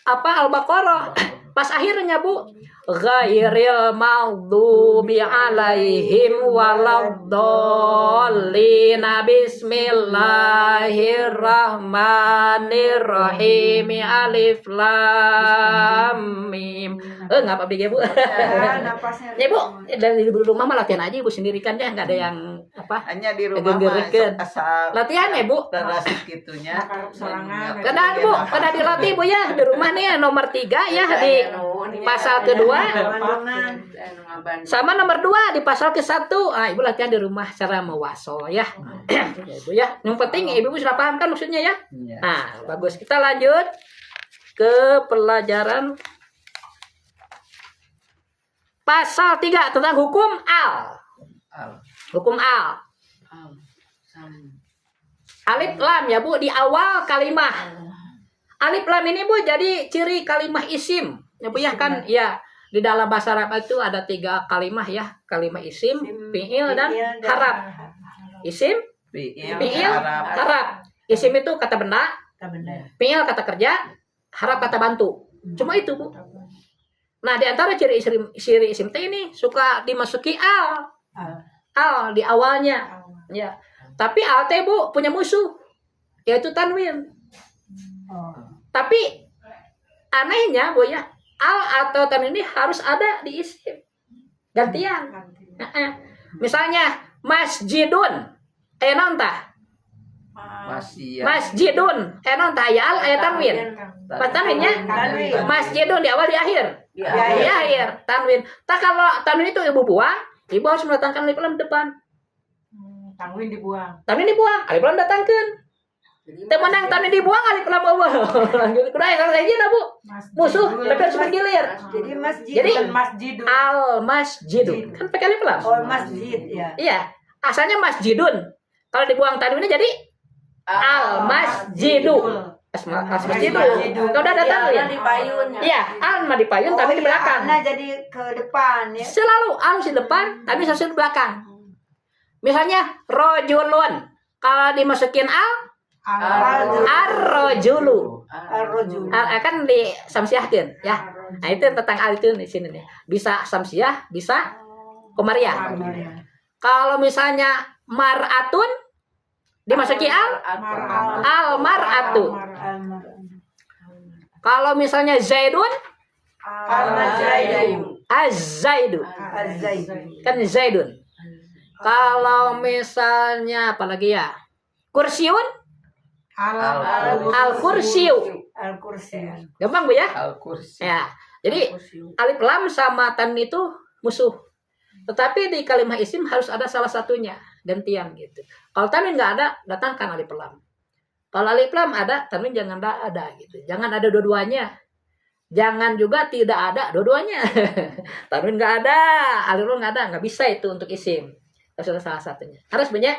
apa Al-Baqarah. Pas akhirnya Bu, ghairil maghdubi alaihim waladdallin. Bismillahirrahmanirrahim. Alif lam mim. Enggak apa-apa Bu. Napasnya. Ya Bu, dari rumah mah latihan aja Ibu sendiri kan ya, enggak ada yang apa? Hanya di rumah mah Geger-geger. asal Latihan ya Bu. terasa gitunya. Sorangan. Kadang Bu, pada dilatih Bu ya di rumah nih nomor 3 ya di pasal kedua sama nomor 2 di pasal ke-1. Ah, Ibu latihan di rumah cara mewasol ya. Ya Ibu ya. Yang penting Ibu sudah paham kan maksudnya ya. Iya. Nah, bagus. Kita lanjut ke pelajaran pasal 3 tentang hukum al. Hukum al. Alif lam ya Bu di awal kalimah. Alif lam ini Bu jadi ciri kalimah isim. Ya Bu ya kan ya di dalam bahasa Arab itu ada 3 kalimah ya. Kalimah isim, fi'il dan harap. Isim, Fi'il, fi'il, harap. harap. Isim itu kata benda, fi'il kata kerja, harap kata bantu. Cuma itu Bu. Nah, di antara ciri isim teh ini suka dimasuki al. Al di awalnya. Ya. Tapi al teh Bu punya musuh yaitu tanwin. Tapi anehnya Bu ya, al atau tanwin ini harus ada di isim. Gantian. Misalnya masjidun. Naon tah? Masih Masjidun. Naon tah ya al aya tanwin. Pas tanwinnya masjidun di awal di akhir. Di akhir tanwin. Tak kalau tanwin itu Ibu buang, Ibu harus mendatangkan alif lam depan. Tanwin dibuang. Tanwin dibuang, alif lam datangkeun. Teu menang tanwin dibuang alif lam eueuh. Lanjut kudu aya kayaknya Bu. Musuh tapi harus bergilir. Jadi masjid. Jadi Masjidun. al masjidun. Kan pakai alif lam. Oh, masjid ya. Iya, asalnya masjidun. Kalau dibuang tanwinnya jadi al masjidu. Masjidu. Kalau udah ada tanwin. Iya, al mah dipayun tapi di belakang. Nah, jadi ke depan ya. Selalu al di depan tapi selalu di belakang. Misalnya rojulun. Kalau dimasukin al ar-rojulu. Ar-rajul. Kan di samsiahkeun ya. Nah, itu tentang al itu di sini nih. Bisa samsiah, bisa komariah. Kalau misalnya mar'atun dimasuki al mar'atu. Kalau misalnya zaidun az-zaidu. Kan zaidun. Kalau misalnya apalagi ya? Kursiun al-kursiu. Al-kursi. Gampang Bu ya? Al-Kursi. Ya. Jadi alif lam sama tanwin itu musuh. Tetapi di kalimah isim harus ada salah satunya, gantian gitu. Kalau tanwin nggak ada, datangkan alif lam. Kalau alif lam ada, tanwin jangan ada gitu. Jangan ada dua-duanya. Jangan juga tidak ada dua-duanya. Tanwin nggak ada, alif lam nggak ada, nggak bisa itu untuk isim. Harus ada salah satunya. Harus banyak.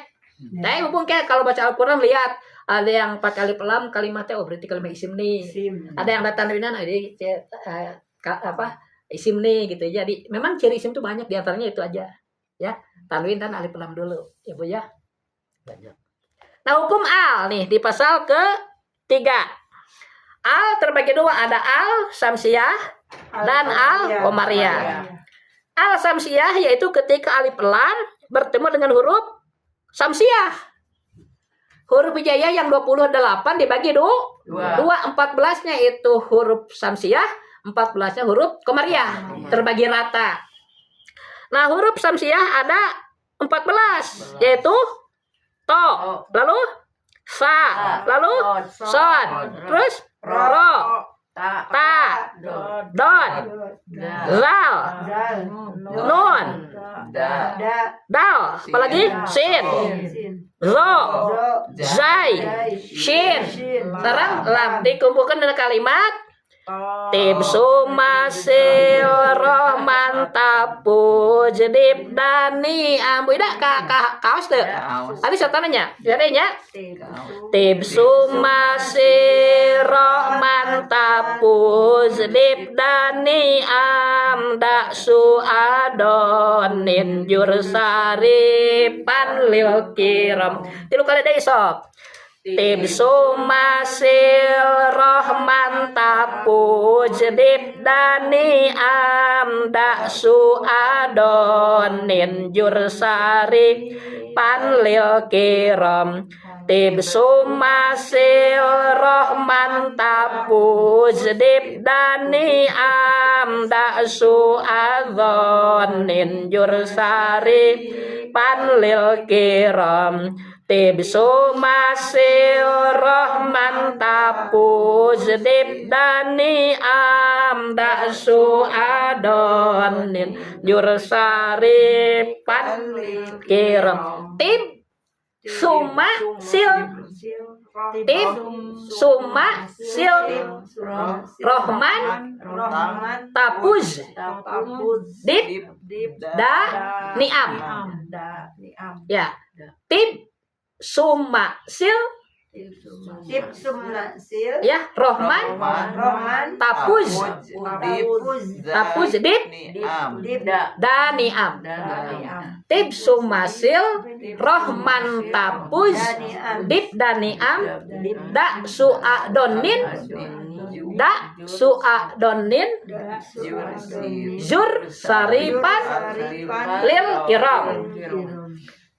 Nah, mumpung kayak kalau baca Al-Quran lihat ada yang pakai alif lam kalimatnya berarti kalimat isim nih. Ada yang ada tanwinan, isim nih gitu. Jadi memang ciri isim itu banyak, diantaranya itu aja ya, tanwin dan alif lam dulu ya Bu ya. Lanjut. Nah, hukum al nih di pasal ke-3. Al terbagi 2, ada al samsiah dan al komariah. Al samsiah yaitu ketika alif lam bertemu dengan huruf samsiah. Huruf hijaiyah yang 28 dibagi 2, 14-nya itu huruf samsiah, 14-nya huruf komariah, terbagi rata. Nah, huruf samsiah ada 14, yaitu to, lalu sa, lalu son, terus ro, ta, don, zal, nun, dal, apalagi sin, zo, zai, shin. Sekarang lam dikumpulkan dengan kalimat Tib sumasil rohman tapu jedip dani ambu ida kaos tuh. Tadi saya tanya, jadinya Tib sumasil rohman tapu jedip dani amda suadonin jursari panlil kiram. Tilu kali deh sok. Tim sumasil rohman tapu tapuj dip dani am da su adonin jursari panlil kiram tib sumasil rohman tapuj dip dani am da su adonin jursari panlil kiram tib sumasil rohman tapuj dip dani am da su adonin jursari panlil kiram tib suma sil tib suma sil rohman tapuj dip da niam ya tib suma sil Tip sumnasil ya rohman tapuj dip da niam tib sumasil rohman tapuj dip da niam da suadonin zur saripan lil kiram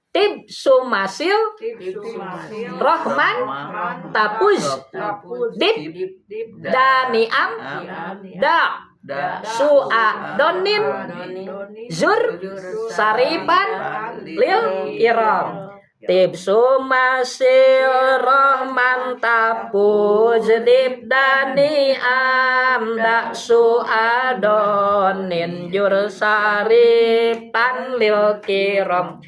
tib sumasil rohman tapuj dip da niam da suadonin zur saripan lil kiram tib sumasil rohman tapuj dip da niam da suadonin jur saripan lil kiram.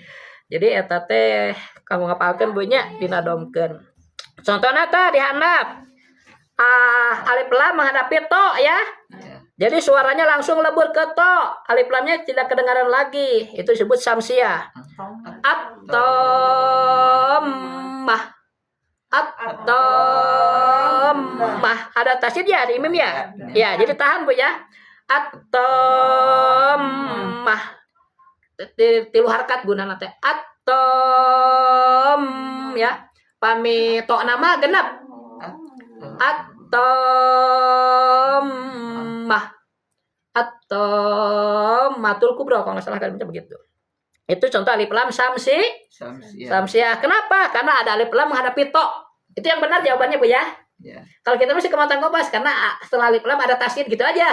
Jadi eta teh kamu ngapalkeun bunyinya dinadomkeun. Contohna teh dihandap alif lam menghadapi to ya. Jadi suaranya langsung lebur ke to. Alif lamnya tidak kedengaran lagi. Itu disebut samsiah. At-tammah. At-tammah. Ada tasydid ya di mim ya? Ya, jadi tahan Bu ya. At-tammah. Tilu harkat gunana teh atom ya pami to nama genap atom matul kubro kalau nggak salah kan begitu. Itu contoh alif lam samsiah. Kenapa? Karena ada alif lam menghadapi to. Itu yang benar jawabannya Bu ya. Ya. Kalau kita masih kematan kopas karena setelah alif lam ada tasydid gitu aja.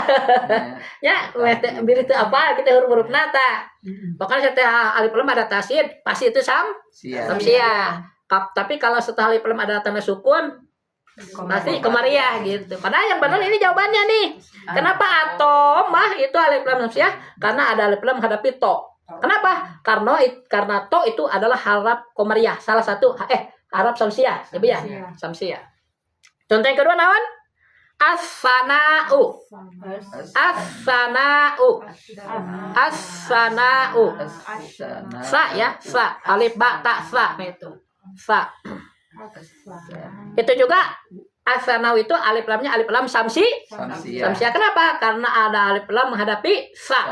Ya, ambil itu apa kita huruf-huruf nata. Pokoknya setelah alif lam ada tasydid pasti itu samsiah. Tapi kalau setelah alif lam ada tanda sukun pasti komariah gitu. Padahal yang benar ini jawabannya nih. Kenapa atomah itu alif lam samsiah? Karena ada alif lam menghadapi to. Kenapa? Karena to itu adalah harap komariah. Salah satu harap samsiah, ya. Samsiah. Contoh yang kedua naon? As-sana'u. Sa ya, sa. Alif ba ta sa itu. Sa. Itu juga as-sana'u itu alif lamnya alif lam samsiah. Kenapa? Karena ada alif lam menghadapi sa.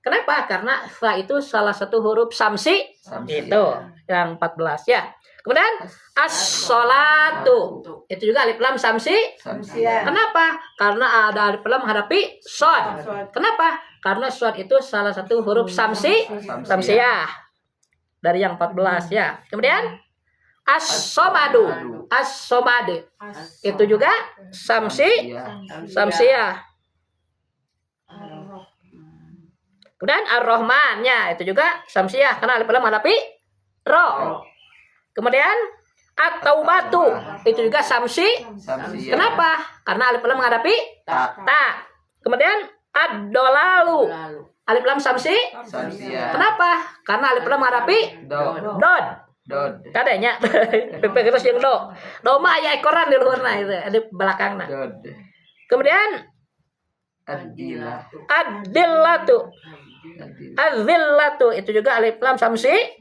Kenapa? Karena sa itu salah satu huruf samsi. Itu yang 14 ya. Kemudian as-sholatu itu juga alif lam samsiah. Kenapa? Karena ada alif lam menghadapi shad. Kenapa? Karena shad itu salah satu huruf samsiah. Dari yang 14 ya. Kemudian as-somadu. Itu juga samsiah. Kemudian ar-rahman ya, itu juga samsiah karena alif lam menghadapi ro. Kemudian at-taubatu itu juga samsiah. Kenapa? Karena alif lam menghadapi ta. Kemudian ad-dolalu alif lam samsiah. Kenapa? Karena alif lam menghadapi dod. Kadanya terus yang do. Do mah aya ekoran di luarna itu, di belakangna. Kemudian ad-dillatu itu juga alif lam samsiah.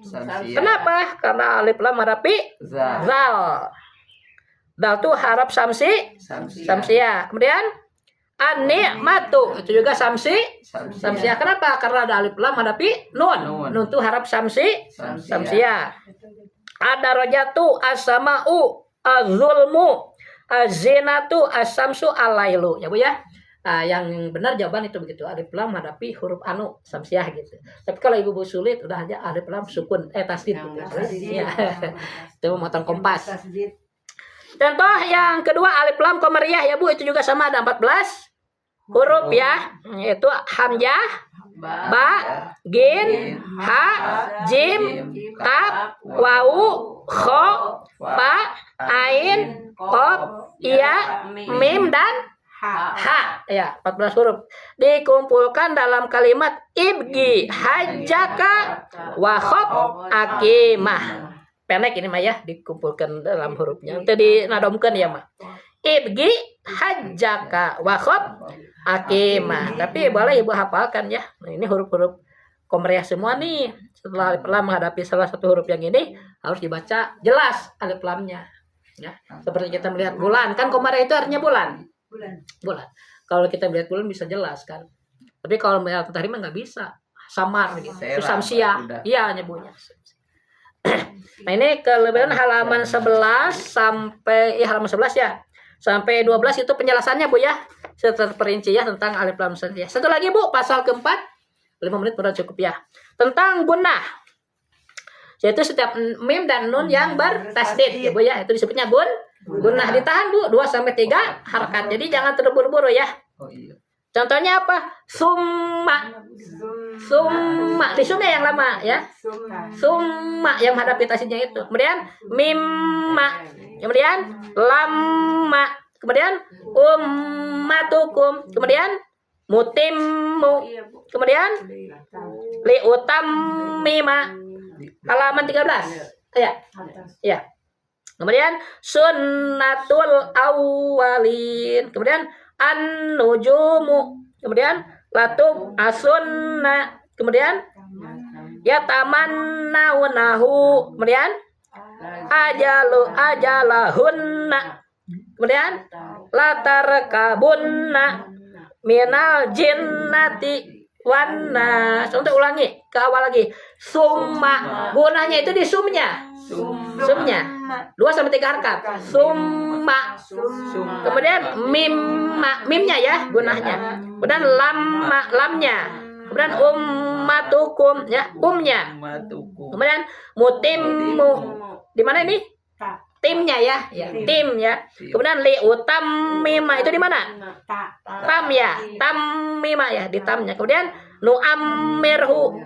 Kenapa? Karena alif lam menghadapi zal. Dal itu harap samsiah. Kemudian an-ni'matu itu juga samsiah. Kenapa? Karena ada alif lam menghadapi nun. Nun itu harap samsiah. Ada rojatu as-sama'u az-zulmu. Az-zinatu as-samsu al-lailu. Ya Bu ya. Nah, yang benar jawaban itu begitu. Alif lam menghadapi huruf anu samsiah gitu. Tapi kalau ibu sulit udah aja alif lam sukun tasdid gitu. Ya. Itu memotong kompas. Tasdid. Contoh yang kedua alif lam qamariyah ya Bu, itu juga sama ada 14 huruf ya, yaitu hamzah, ba, gin, ha, jim, kaf, wawu, kho, fa, ain, qaf, ya, mim dan ha. Ya, 14 huruf. Dikumpulkan dalam kalimat ibgi hajjaka wa khop akimah. Pendek ini mah ya, dikumpulkan dalam hurufnya. Itu dinadomkan ya mah. Ibgi hajjaka wa khop akimah. Tapi boleh ibu hafalkan ya. Nah, ini huruf-huruf Qamariyah semua nih. Setelah alif lam menghadapi salah satu huruf yang ini harus dibaca jelas alif lamnya. Ya, seperti kita melihat bulan, kan Qamariyah itu artinya bulan. Bulan. Kalau kita melihat bulan bisa jelas kan. Tapi kalau melihat matahari mah nggak bisa. Samar gitu. Itu samsiah. Iya nyebutnya. Nah, ini kelebihan halaman 11 sampai halaman 11 ya. Sampai 12 itu penjelasannya Bu ya. Setelah perinci ya tentang alif lam samsiah. Satu lagi Bu, pasal keempat. 5 menit sudah cukup ya. Tentang gunnah. Yaitu setiap mim dan nun yang bertasdid ya Bu ya. Itu disebutnya gunnah. Ditahan Bu 2 sampai 3 harakat. Jadi jangan terburu-buru ya. Oh iya. Contohnya apa? Summa. Di sumnya yang lama ya. Summa yang menghadapi tasdidnya itu. Kemudian mimma. Kemudian lamma. Kemudian ummatukum. Kemudian mutimmu. Kemudian liutammima. Halaman 13. Ya. Ya. Kemudian sunnatul awwalin. Kemudian an-nujumu. Kemudian latub asunna. Kemudian yatamannaunahu. Kemudian ajalahunna. Kemudian latarkabunna minal jinnati wannas. Untuk ulangi ke awal lagi. Summa. Gunanya itu di sumnya. Sumnya 2 sampai 3 harakat. Summa. Kemudian mimnya ya gunahnya. Kemudian lamnya. Kemudian ummatukum ya, umnya. Kemudian mutimmu. Di mana ini? Timnya ya, tim ya. Kemudian liutammima itu di mana? Tam ya, tammima ya, di tamnya. Kemudian nu'ammirhu.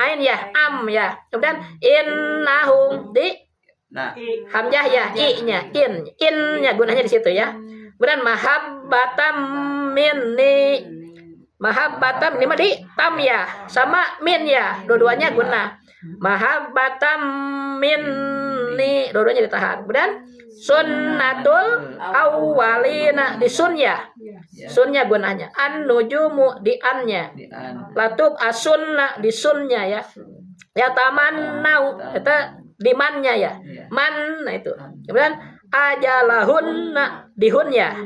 Ain ya, am ya. Kemudian innahum di hamzah ya, i-nya, in-nya gunanya di situ ya. Kemudian mahabbatam minni. Mahabbatam ini mah di tam ya, sama min ya, dua-duanya guna. Mahabbatam minni, dua-duanya ditahan. Kemudian sunnatul awwalina di sun ya. Sunnya gunanya. An-nujumu di annya. Latub asunna di sunnya ya. Ya tamannau itu di mannya ya. Man nah itu. Kemudian ajalahunna di hunnya.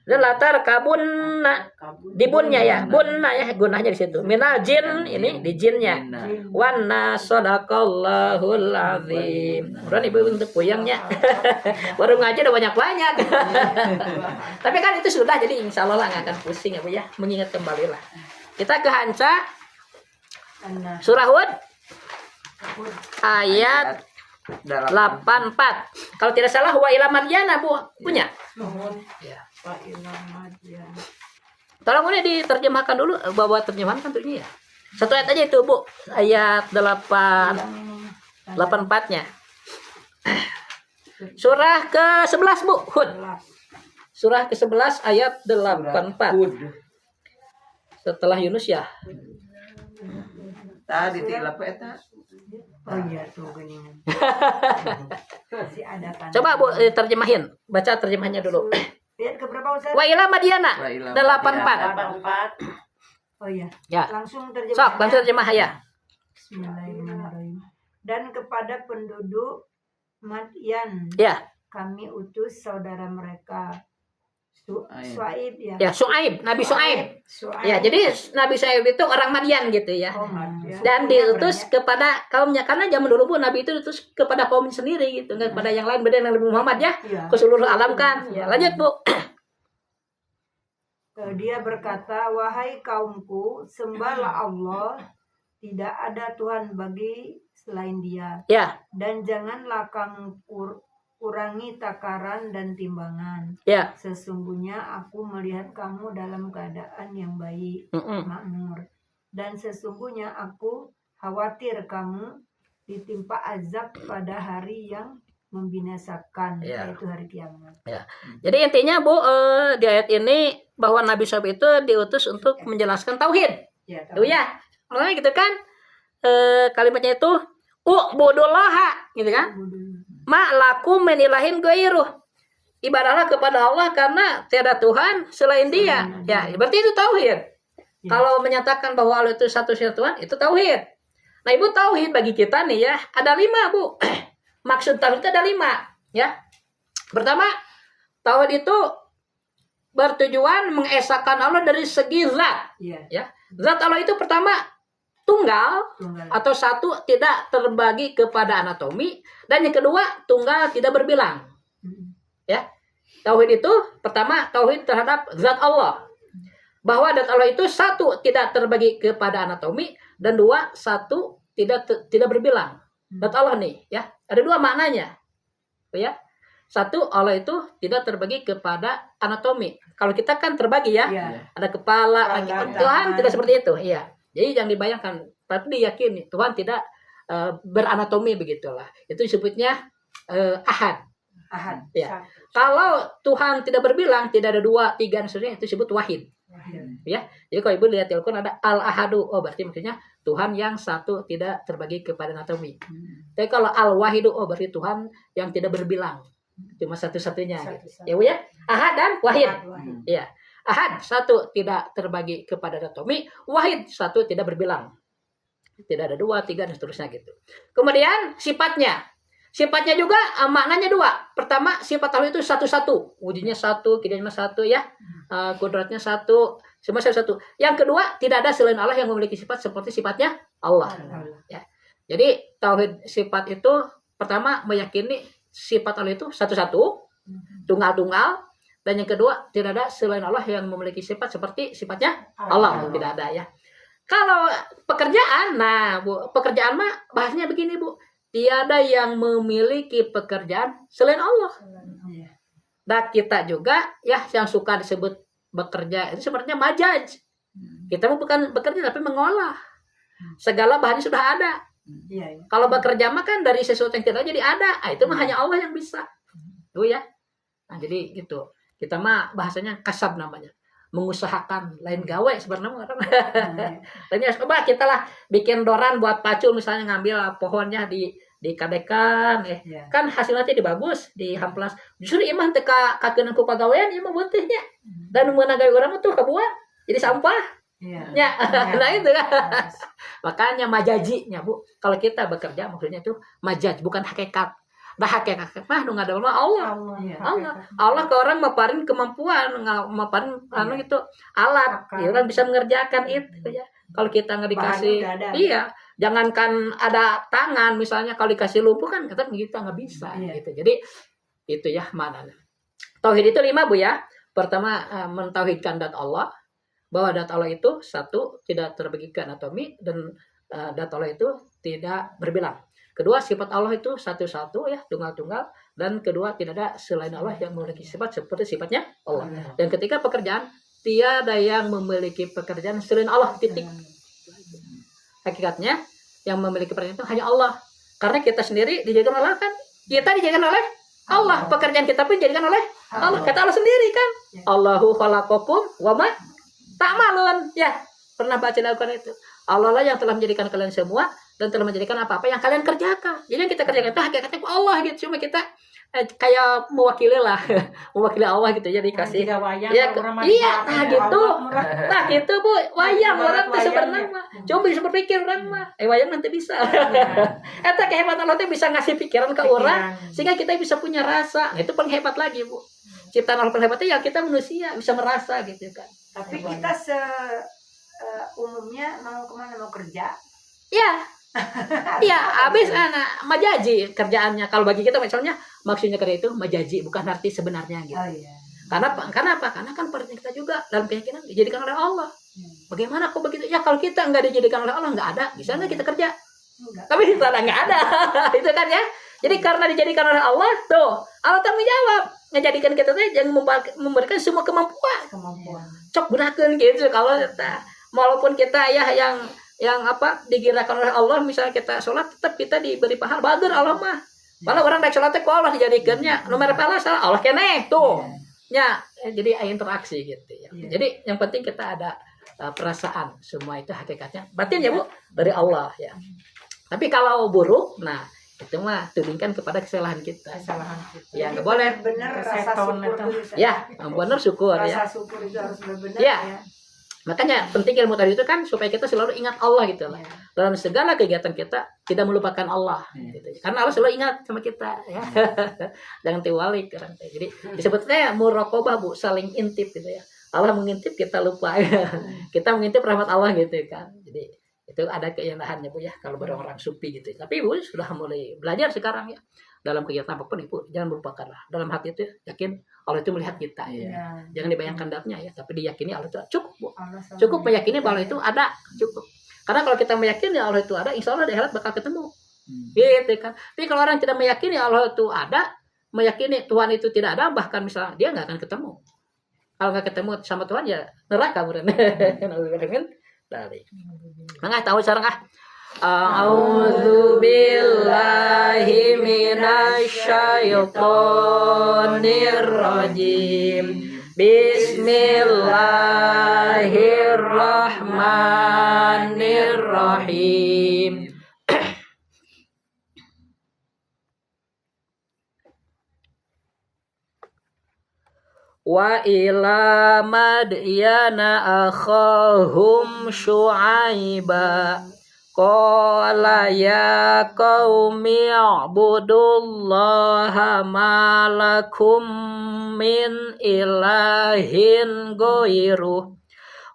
Dan latar kabunna di bunnya ya. Bunna ya gunanya di situ. Minal jin ini di jinnya. Wanna sadaqallahul azim. Kemudian ibu untuk puyangnya. Baru ngaji udah banyak-banyak. Tapi kan itu sudah, jadi insya Allah lah nggak akan pusing ya Bu ya. Mengingat kembali lah. Kita ke Hansa. Surah Hud. Ayat 84. Kalau tidak salah wa ila madyana Bu punya. Ya. Tolong ini diterjemahkan dulu, bawa terjemahan kan ini ya. Satu ayat aja itu Bu. Ayat 84-nya. Surah ke-11 Bu, Hud. Surah ke-11 ayat 84. Setelah Yunus ya. Tadi tilap eta. Oh iya tuh geningan. Masih ada kan. Coba Bu terjemahin. Baca terjemahnya dulu. Lihat ke berapa Ustaz? Wa ila madyana 84. Oh iya. Ya. Langsung terjemah. Sok, langsung terjemah ya. Bismillahirrahmanirrahim. Dan kepada penduduk Madyan Ya. kami utus saudara mereka Suaib ya. Ya, Su'aib, Nabi Su'aib. Suaib. Ya, jadi Nabi Su'aib itu orang Madian gitu ya. Oh, ya. Dan diutus kepada kaumnya, karena zaman dulu pun Nabi itu diutus kepada kaum sendiri gitu, nggak kepada yang lain, beda dengan Nabi Muhammad ya, Iya. ke seluruh alam kan. Ya, lanjut Bu. Dia berkata, wahai kaumku, sembahlah Allah, tidak ada Tuhan bagi selain Dia, Ya, dan janganlah kamu kurangi takaran dan timbangan. ya. Sesungguhnya aku melihat kamu dalam keadaan yang baik, Mm-mm. makmur, dan sesungguhnya aku khawatir kamu ditimpa azab pada hari yang membinasakan, Ya. yaitu hari kiamat. Jadi intinya Bu, di ayat ini bahwa Nabi Shu'aib itu diutus untuk menjelaskan tauhid. Ya, Tuh ya, makanya gitu kan, kalimatnya itu u'budullaha gitu kan. Ma lakum min ilahin ghairuh. Ibadahlah kepada Allah karena tiada Tuhan selain Dia. Ya, berarti itu tauhid. Kalau menyatakan bahwa Allah itu satu-satunya Tuhan, itu tauhid. Nah, Ibu, tauhid bagi kita nih ya, ada 5, Bu. Maksud tauhid itu ada 5, ya. Pertama, tauhid itu bertujuan mengesahkan Allah dari segi zat. Iya, Ya, zat Allah itu pertama tunggal tunggal. atau satu, tidak terbagi kepada anatomi, dan yang kedua tunggal tidak berbilang. Ya, tauhid itu pertama tauhid terhadap zat Allah, bahwa zat Allah itu satu, tidak terbagi kepada anatomi, dan dua, satu, tidak berbilang. Zat Allah nih ya, ada 2 maknanya ya. Satu, Allah itu tidak terbagi kepada anatomi. Kalau kita kan terbagi ya, Iya. ada kepala, Tangan, Tuhan tangan. tidak seperti itu. Iya. Jadi yang dibayangkan, tapi diyakini Tuhan tidak beranatomi begitulah. Itu disebutnya ahad. Ahad. Ya. Kalau Tuhan tidak berbilang, tidak ada 2, 3 dan seterusnya, itu disebut wahid. Ya. Jadi kalau Ibu lihat di Al-Quran ada al-ahadu, oh berarti maksudnya Tuhan yang satu, tidak terbagi kepada anatomi. Tapi kalau al-wahidu, oh berarti Tuhan yang tidak berbilang, cuma satu-satunya. Satu-satu. Ya Bu ya, ahad dan wahid. Wahid. Ya, ahad satu, tidak terbagi kepada anatomi, wahid satu, tidak berbilang, tidak ada 2, 3 dan seterusnya gitu. Kemudian sifatnya juga maknanya 2. Pertama, sifat Allah itu satu-satu, wujudnya satu, kinerjanya satu ya, kudratnya satu, semua satu. Yang kedua, tidak ada selain Allah yang memiliki sifat seperti sifatnya Allah. Ya. Jadi tauhid sifat itu pertama meyakini sifat Allah itu satu-satu, tunggal-tunggal, dan yang kedua tidak ada selain Allah yang memiliki sifat seperti sifatnya Allah, tidak ada ya. Kalau pekerjaan, nah Bu, pekerjaan mah bahasanya begini Bu, tiada yang memiliki pekerjaan selain Allah. Dan kita juga ya yang suka disebut bekerja itu sebenarnya majaz. Kita bukan bekerja tapi mengolah. Segala bahannya sudah ada. Iya, iya. Kalau bekerja mah kan dari sesuatu yang tidak jadi ada. Itu mah hanya Allah yang bisa. Tuh ya. Nah, jadi gitu. Kita mah bahasanya kasab namanya. Mengusahakan, lain gawe sebenarnya orang. Lainnya coba kita lah bikin doran buat pacu, misalnya ngambil pohonnya dikadekan Iya. kan hasilnya jadi bagus di hamplas. Justru imah teh kakeun ku pagawean ieu mah beuteuhnya. Dan mun gawe urang tuh kabuang jadi sampah. Iya. Ya, nah itu kan. Makanya majajinya Bu. Kalau kita bekerja maksudnya itu majaj, bukan hakikat. Nah hakikat mah nu ngadol mah Allah. Iya. Allah ke orang maparin kemampuan, maparin anu itu alat, ya, orang bisa mengerjakan itu ya. Kalau kita nggak dikasih, Bahannya udah ada. iya, jangankan ada tangan misalnya, kalau dikasih lumpuh kan kita nggak bisa Iya. gitu. Jadi itu ya maknanya. Tauhid itu 5 Bu ya. Pertama mentauhidkan zat Allah, bahwa zat Allah itu satu, tidak terbagi ke anatomi, dan zat Allah itu tidak berbilang. Kedua, sifat Allah itu satu-satu ya, tunggal-tunggal, dan kedua tidak ada selain Allah yang memiliki sifat seperti sifatnya Allah. Dan ketika pekerjaan, tiada yang memiliki pekerjaan selain Allah, titik. Hakikatnya yang memiliki pekerjaan itu hanya Allah. Karena kita sendiri dijadikan Allah kan, kita dijadikan oleh Allah. Pekerjaan kita pun dijadikan oleh Allah. Kata Allah sendiri kan, Allahu khalaqakum wa ma ta'malun. Ya, pernah baca Al-Quran itu. Allah lah yang telah menjadikan kalian semua dan telah menjadikan apa-apa yang kalian kerjakan. Jadi yang kita kerjakan itu hakikatnya Allah gitu. Cuma kita kayak mewakili lah, mewakili Allah gitu, jadi kasih. Jika wayang Ya, kalau orang mah iya, dipakai, nah ya gitu. Allah murah. Nah gitu Bu, wayang Ibarat orang tuh wayang sebenarnya ya. mah. Coba bisa berpikir orang mah. Wayang nanti bisa. Eta kehebatan Allah teh bisa ngasih pikiran ke orang sehingga kita bisa punya rasa. Nah, itu paling hebat lagi, Bu. Ciptaan Allah paling hebatnya ya kita manusia bisa merasa gitu kan. Tapi kita umumnya mau kemana, mau kerja. Ya. Ya, habis anak majaji kerjaannya. Kalau bagi kita misalnya maksudnya kerja itu majaji, bukan arti sebenarnya gitu. Oh iya. Karena apa? Karena kan perintah kita juga dalam keyakinan dijadikan oleh Allah. Bagaimana kok begitu? Ya kalau kita nggak dijadikan oleh Allah nggak ada, bisa nggak kita kerja? Enggak. Tapi di sana nggak ada, itu kan ya. Jadi karena dijadikan oleh Allah, tuh Allah tanggung jawab ngejadikan kita tuh yang memberikan semua kemampuan. Cok gunakan gitu kalau kita, walaupun kita ya yang apa digirakan oleh Allah, misalnya kita sholat tetap kita diberi pahala. Bagus Allah mah. Malah orang naik sholatnya kok Allah dijadikannya nomor pahala salah Allah kene tuh. Ya, jadi interaksi gitu ya. Jadi yang penting kita ada perasaan, semua itu hakikatnya batin ya Bu dari Allah ya. Tapi kalau buruk, nah itu mah tudingkan kepada kesalahan kita. Ya nggak boleh. Benar rasa syukur dulu. Ya, benar syukur ya. Rasa syukur itu harus benar Ya. ya. Makanya penting ilmu tadi itu kan supaya kita selalu ingat Allah gitu lah. Dalam segala kegiatan kita tidak melupakan Allah gitu. Karena Allah selalu ingat sama kita ya. Jangan tiwalik kan. Jadi disebutnya muraqabah Bu, saling intip gitu ya. Allah mengintip kita lupa ya. Kita mengintip rahmat Allah gitu kan. Jadi itu ada keindahannya Bu ya kalau orang-orang sufi gitu. Tapi Bu sudah mulai belajar sekarang ya. Dalam kegiatan apapun Ibu jangan melupakanlah. Dalam hati itu yakin Allah itu melihat kita ya. Jangan dibayangkan dapnya ya, tapi diyakini Allah itu cukup Bu. Cukup meyakini bahwa itu ada, cukup. Karena kalau kita meyakini Allah itu ada, insya Allah di akhirat bakal ketemu. Gitu kan. Tapi kalau orang tidak meyakini Allah itu ada, meyakini Tuhan itu tidak ada, bahkan misalnya dia nggak akan ketemu. Kalau nggak ketemu sama Tuhan ya neraka bukan. Dari. Mangga tahu sekarang A'udzu billahi minasyaitonir rajim. Bismillahirrahmanirrahim. Wa ila madyana akhahum syu'aiba qala ya qaumi ibudullaha ma lakum min ilahin ghairuh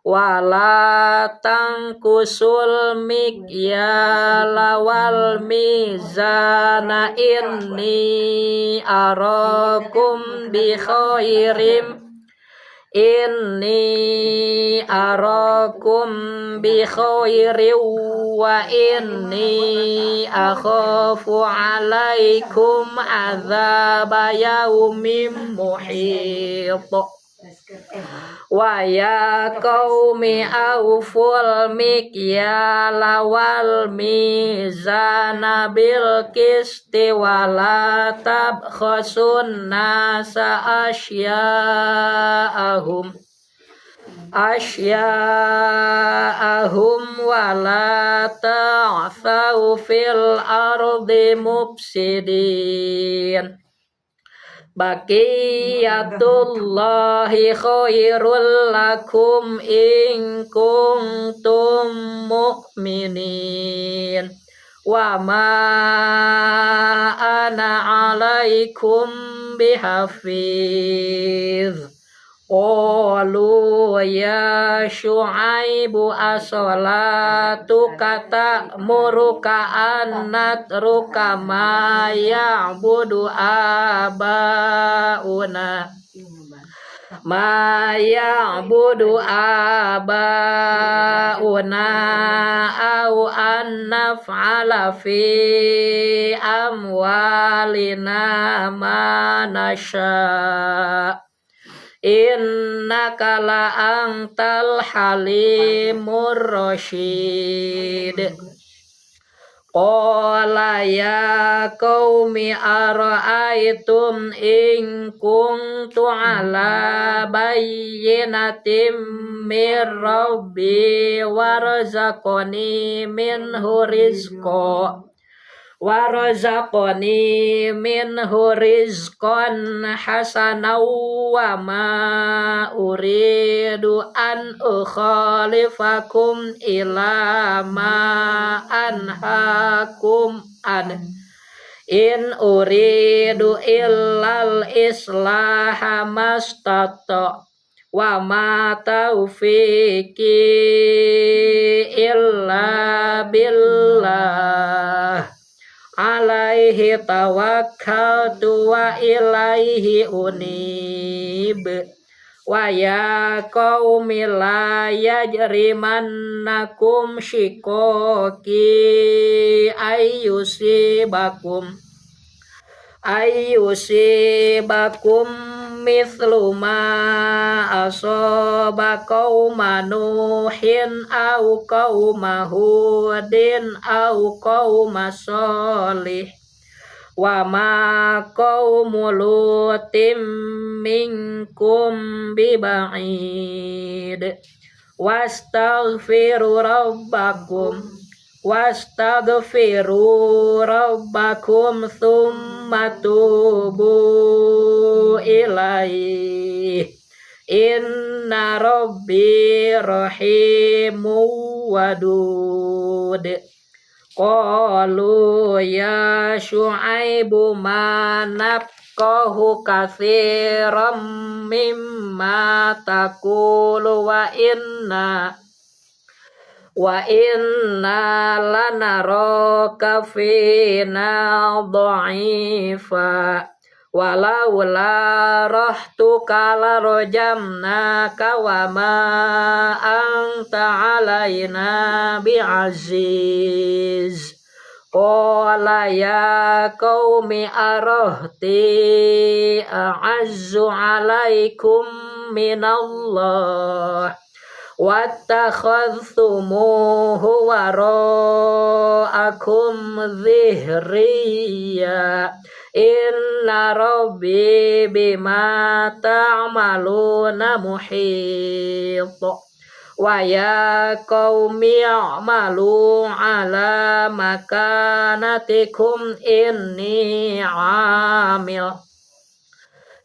wa la tanqusul mikyala wal mizana inni arakum bi khairim inni arakum bi khairin wa inni akhafu alaikum azaba yaumin muhit. Wa ya qaumi auful mikyala wal mizana bil qisti wa la tabkhasun nasa asya'ahum wa la ta'thaw fil ardi mufsidin. Baqiyatullahi khairul lakum in kuntum mu'minin wa ma ana alaikum bihafiz. Qalu ya Syu'aibu as-salatuka ta'muruka an natruka ma ya'budu abauna au an naf'ala fi amwalina ma nasha'. Innaka la antal halimur rasyid. Qala ya qaumi ara'aytum in kuntu ala bayyinatin mir rabbi warzaqani minhu rizqa wa razaqani minhu rizqan hasanan wa ma uridu an ukhalifakum ila ma anhakum an in uridu illal islaha mastata wa ma taufiqi illa billah alaihi tawakkaltu wa ilaihi unib wa ya qaumi la yajrimannakum shiqaqi ayyusibakum mithlu ma asaba qauma nuhin au qauma hudin au qauma sholih wa ma qaumu lutim minkum biba'id wastaghfiru rabbakum thumma tubu ilaihi inna rabbi rahimu wadud qalu ya syu'aibu ma nafqahu katsiran mimma taqulu wa inna lanaraka fina dha'ifa walaula rahtuka larajamnaka wa ma anta alaina bi'aziz qala ya qaumi arahti a'azzu alaikum minallah wattakhadhtumuhu wara'akum dhihriya inna rabbi bima ta'maluna muhit wa ya qaumi a'malu ala makanatikum inni 'amil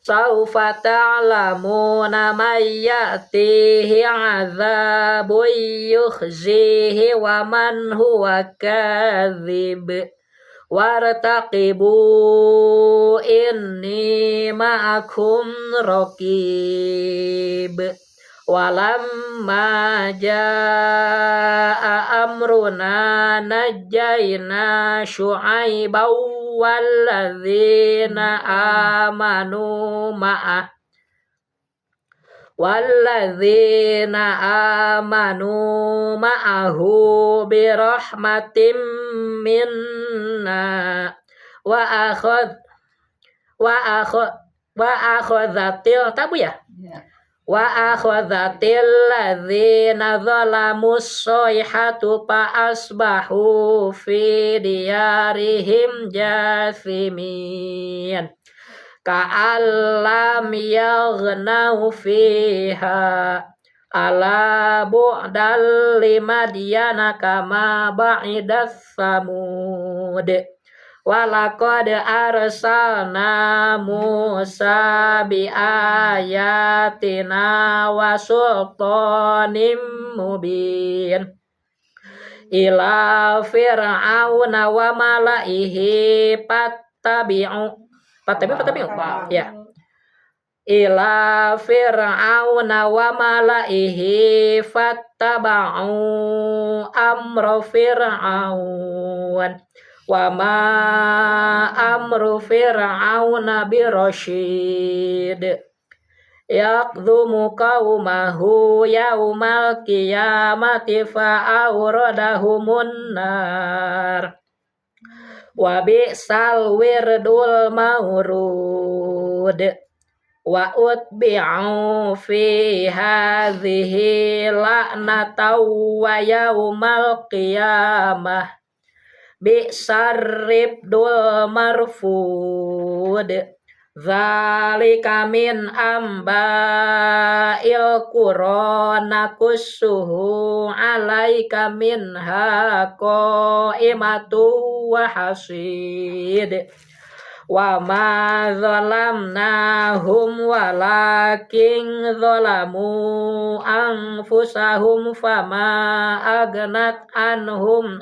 saufa ta'lamuna may ya'tihi 'adzabun yukhzihi wa man huwa kadzib wartaqibu inni ma'akum raqib walamma jaa amruna najjayna syu'aiban walladzina amanu ma'ahu birahmatin minna wa akhadzatil ladzina zalamus sayhatu fa asbahu fi diyarihim jathimin ka'allam yaghnau fiha ala bu'dal limadyana kama ba'idas samud walaqad arsalna Musa biayatina wa sultanim mubin ila fir'auna wa malaihi fattabi'u ya ila fir'auna wa malaihi fattaba'u amra fir'aun wa ma amru fir'auna birasyid yaqdhumu qaumahu yaumal qiyamati fa'awradahumun nar wa bi'sal wirdul mawrud wa utbi'u fi hadhihi la'natan wa yaumal qiyamah bi'sar ribdul marfud Zalika min amba'il qura nakussuhu 'alaika minha qa'imatu wa hasid. Wa ma zalamnahum walakin zalamu anfusahum fama aghnat anhum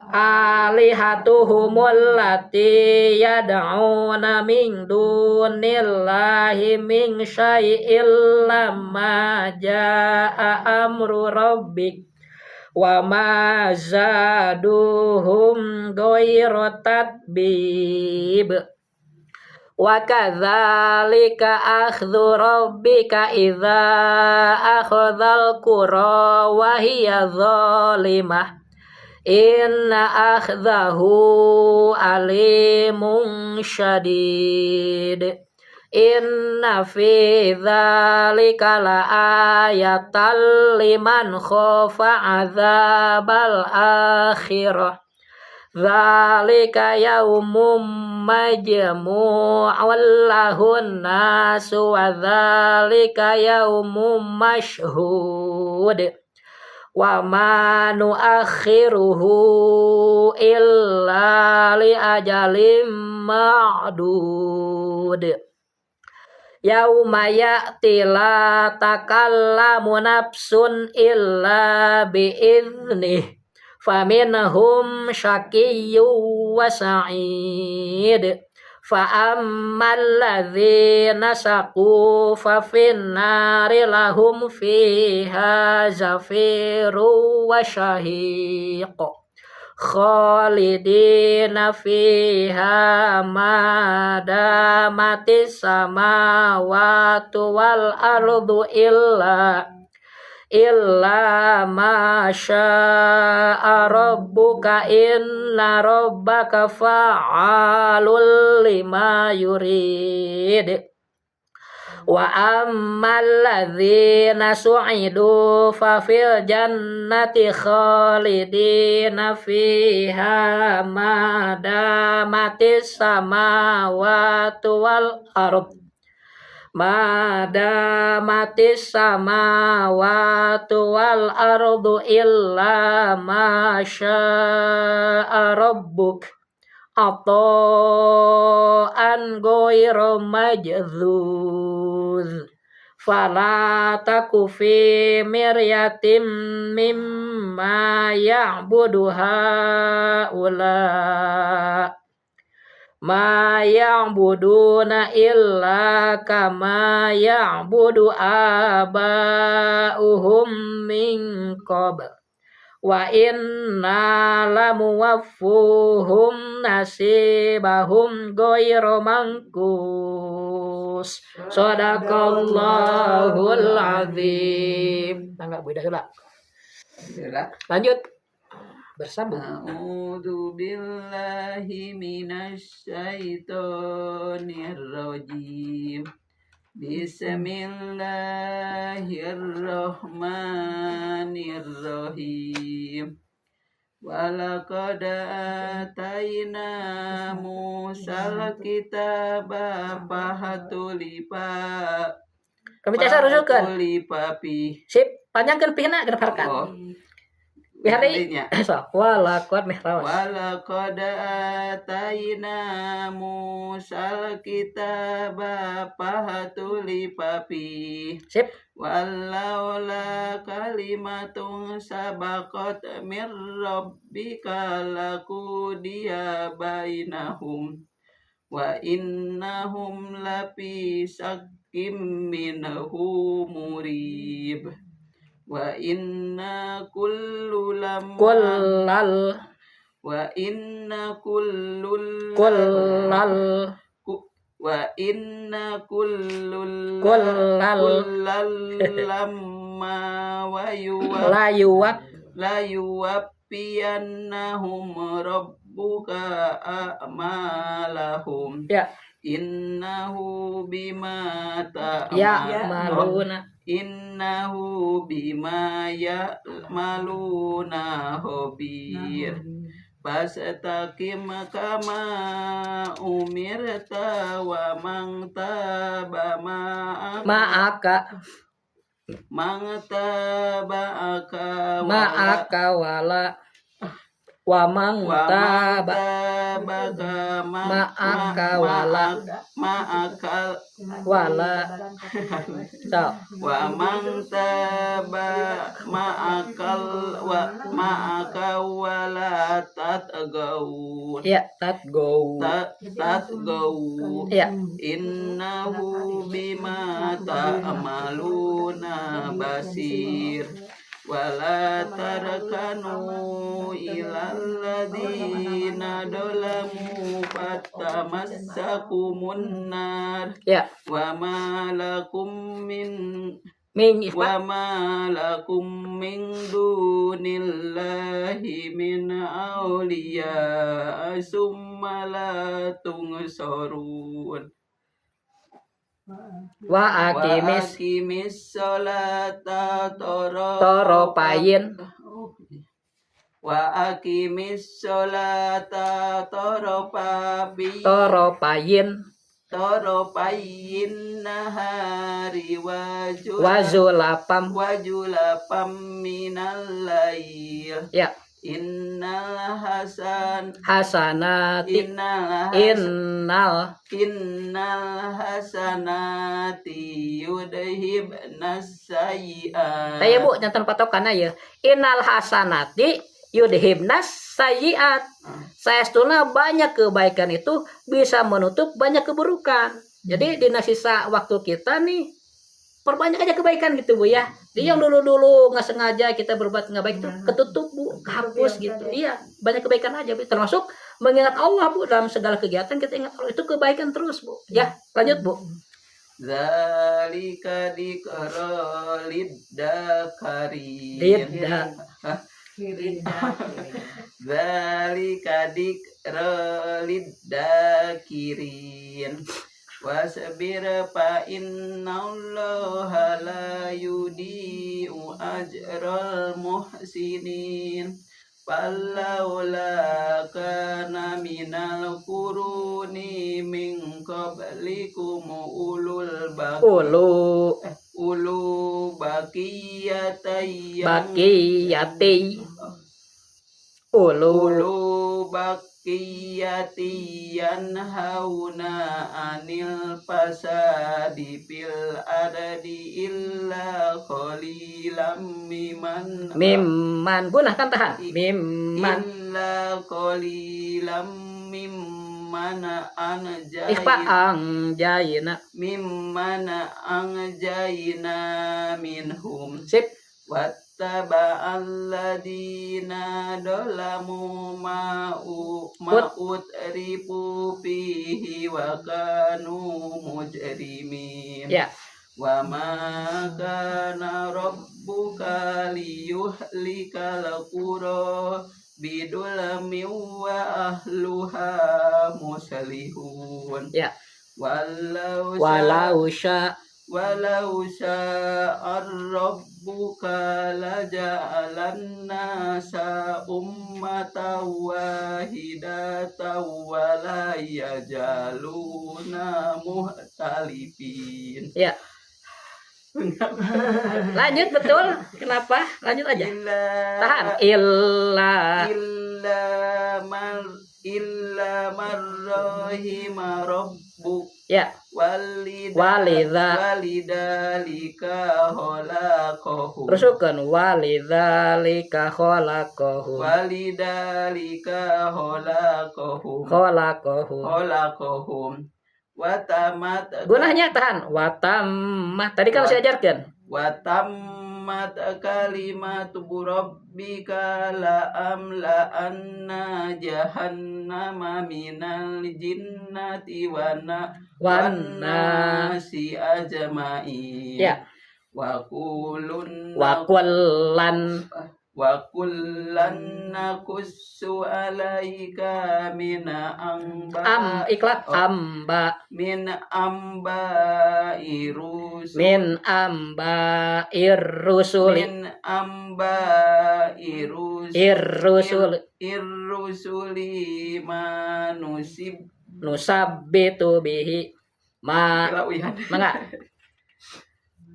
alihatuhumul lati yad'una min dunillahi min syai'il lamma jaa'a amru rabbik wa ma zaduhum ghairu tatbib. Wa kadzalika akhdhu rabbika idza akhadzal qura wa hiya zalimah inna akhdahu alimun syadid. Inna fi dzalika la ayatan liman khafa adzabal akhirah. Dzalika yaumum majmu'un lahun nasu wa dzalika yaumum mashhud. Wa ma nuakhiruhu illa li ajalim ma'dud. Yauma ya'ti la takallamu nafsun illa bi'idnih faminhum syaqiyyun wa sa'id. Fa'ammal ladzina saqu fa finnari lahum fiha zafiru wa syahiq khalidina fiha ma damatis samawati wal ardu illa ma syaa rabbuka inna rabbaka fa'alul lima yurid. Wa ammal ladzina su'idu fa fil jannati khalidina fiha ma damatis samawati wal ard illa ma syaa rabbuk ata'an ghairu majdzuz. Fala taku fi miryatim mimma ya'budu haula ma ya'buduna illa kama ya'budu aba'uhum min qabl wa inna lamuwaffuhum nasibahum ghairu manqus. Shadaqallahul azim. Enggak beda lah. Lanjut. Bersambung. A'udzu billahi minasy syaithanir rajim. Bismillahirrahmanirrahim. Walaqad atayna Musal kitaba fahatulipa. Kami casa rujukan. Fahatulipapi. Sip, panjangkan pihna genep harkat. Oh. Bihari. Sok, walaqad mihrawas. Walaqad atayna Musal kitaba fahatulipapi. Sip. Walaula kalimatun sabaqat mir rabbika laqudiya bainahum wa innahum lafi syakkim minhu murib wa inna kullal wa inna kullal lamma la yuwaffiyannahum rabbuka a'malahum. Innahu bima ta'maluna innahu bima ya'maluna khabir. Fastaqim kama umirta wa man taba ma'aka wala wa man taba ma'aka wala so wa man taba ma'aka wala tatgau ya tatgau ya innahu bima ta'maluna basir. Wala tarakanu ilal ladina dolamu fatamassakumun nar ya wa ma lakum min dunillahi min awliya summa la tungsorun. wa Aqimis sholata toropayin Wa aqimis sholata toropayin nahari wazulapam wajulapam minal lail. ya Innal hasanati innal hasanati yudhibnas sayyi'at. Taya Bu, jantan patokan ya. Innal hasanati yudhibnas sayyi'at. Saestuna banyak kebaikan itu bisa menutup banyak keburukan. Jadi di sisa waktu kita nih perbanyak aja kebaikan gitu Bu ya. Jadi yang dulu-dulu nggak sengaja kita berbuat nggak baik itu ketutup Bu, hapus gitu. Iya, banyak kebaikan aja Bu. Termasuk mengingat Allah Bu dalam segala kegiatan kita ingat Allah itu kebaikan terus Bu. Ya, lanjut Bu. Zalika dikra liddakarin. Zalika dikra liddakirin. Wasbir fa innallaha la yudi'u ajral muhsinin. Falaula kana minal quruni min qablikum ulul baqiyati yanhauna anil fasadi fil ardi illa qalilan mimman gunakan tahan mimman illa qalilan mimman anjayna minhum. Sip. Wattaba'alladina dolamu ma'utrifu fihi wa kanu mujrimin. Ya. Wa ma kana rabbuka liyuhlikal qura bidulmin wa ahluha muslihun. Ya. Walau sya'ar rabbuka laja'alan nasa ummatan wahidatan wa la yajaluna muhtalifin. Ya. Lanjut betul. Kenapa? Lanjut aja. Tahan. Illa marrahima rabbuk. Ya. Walidhalika khalaqahu. Rusukan walidhalika khalaqahu. Watamat. Gunanya tahan. Watamah. Tadi kan saya ajarkan. Watammat kalimatu rabbika la amla'anna jahannama minal jinnati wan nasi ajma'in. Ya. Wa kullan wa kullan naqussu alaika min amba iklat amba min amba irus min amba irrusuli min amba irrusuli manusib nusabbitu bihi ma mangga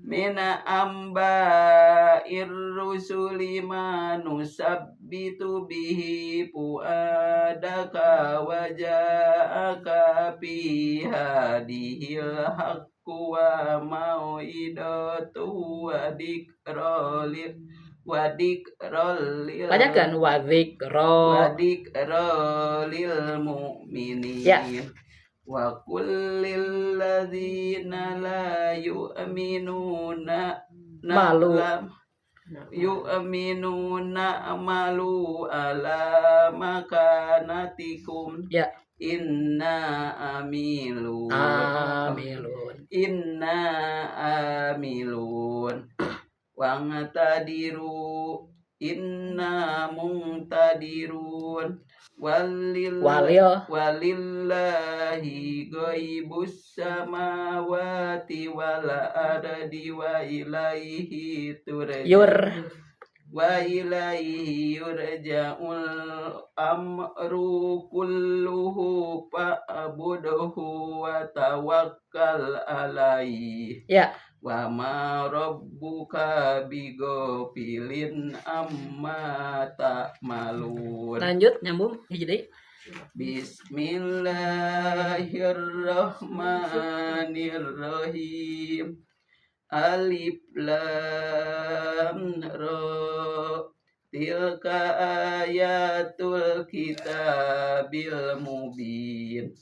Mina amba irrusuli manusabbitu bihi puadaka waja'aka fi hadihil haqqu wa mau'idatu wadikrolil bacakan wadikrolil mu'minin Ya. wa kullil ladzina la yu'minuna Malu. yu'minuna amalu ala makanatikum Ya. inna amilun wangtadiru inna mungtadirun walillahi ghaibus samawati wal ardi wa ilaihi yurja'ul amru kulluhu fa'budhu wa tawakkal alaihi Ya. wa ma rabbuka bighafilin amma ta'malun. Lanjut nyambung jadi Bismillahirrahmanirrahim. Alif lam ra tilka ayatul kitabil mubin.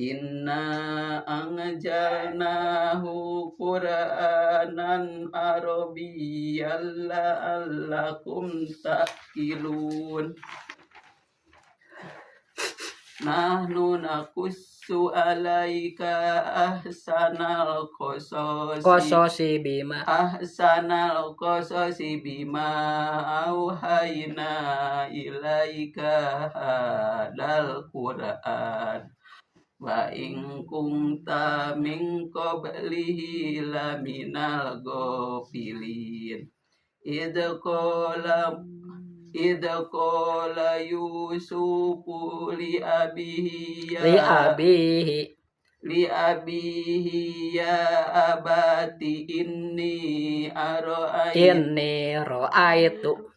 Inna anjalnahu Qur'anan Arabiyyan la'allakum ta'qilun. Nahnu nakussu alaika ahsanal qasasi bima auhayna ilaika hadal Qur'an wa in kunta min qablihi laminal ghafilin idh qala yusufu li abihi ya abati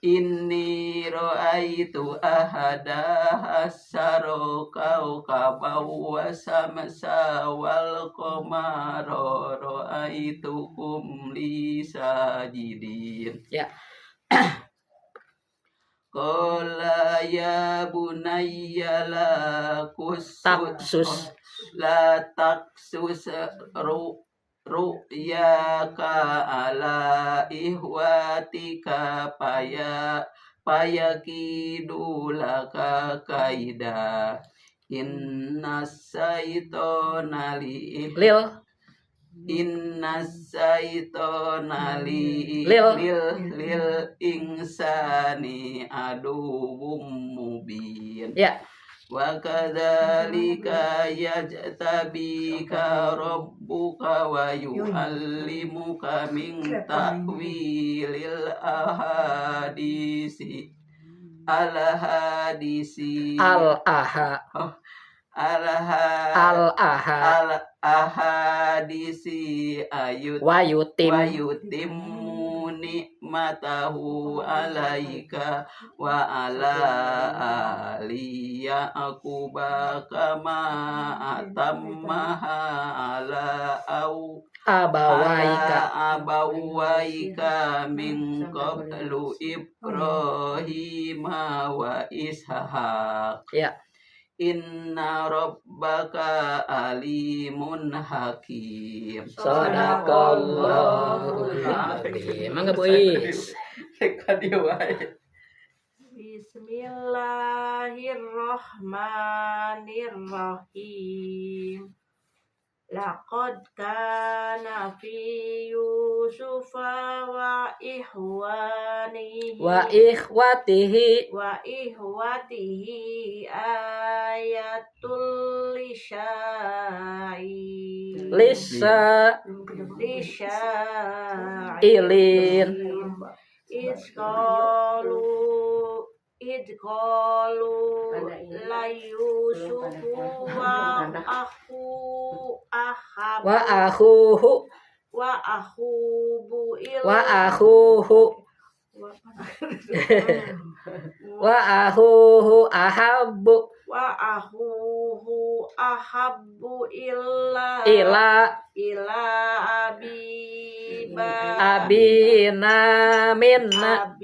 inni ra'aitu ahada asaro kawkabaw wa samsa wal qamara ra'aitukum li sajidin. Ya. Qala ya bunayya la taksus ru'yaka ala ihwatika payakidu laka kaida inna saitona lil insani aduwwum mubin. Ya. Wa kadzalika yajtabika rabbuka wa yu'allimuka min ta'wilil ahadisi wayutimmu nikmatahu alaika wa ala ali yaquba kama atammaha ala abawaika min qablu Ibrahima wa Ishaq. Ya. Inna rabbaka alimun hakim. Sadaqallahul azim. Mangga Bu Is. Bismillahirrahmanirrahim. laqad kana fi Yusufa wa ikhwatihi wa ihwatihi ayatul lisailin idqalu la yusufu wa akhuhu ahabbu ila abina minna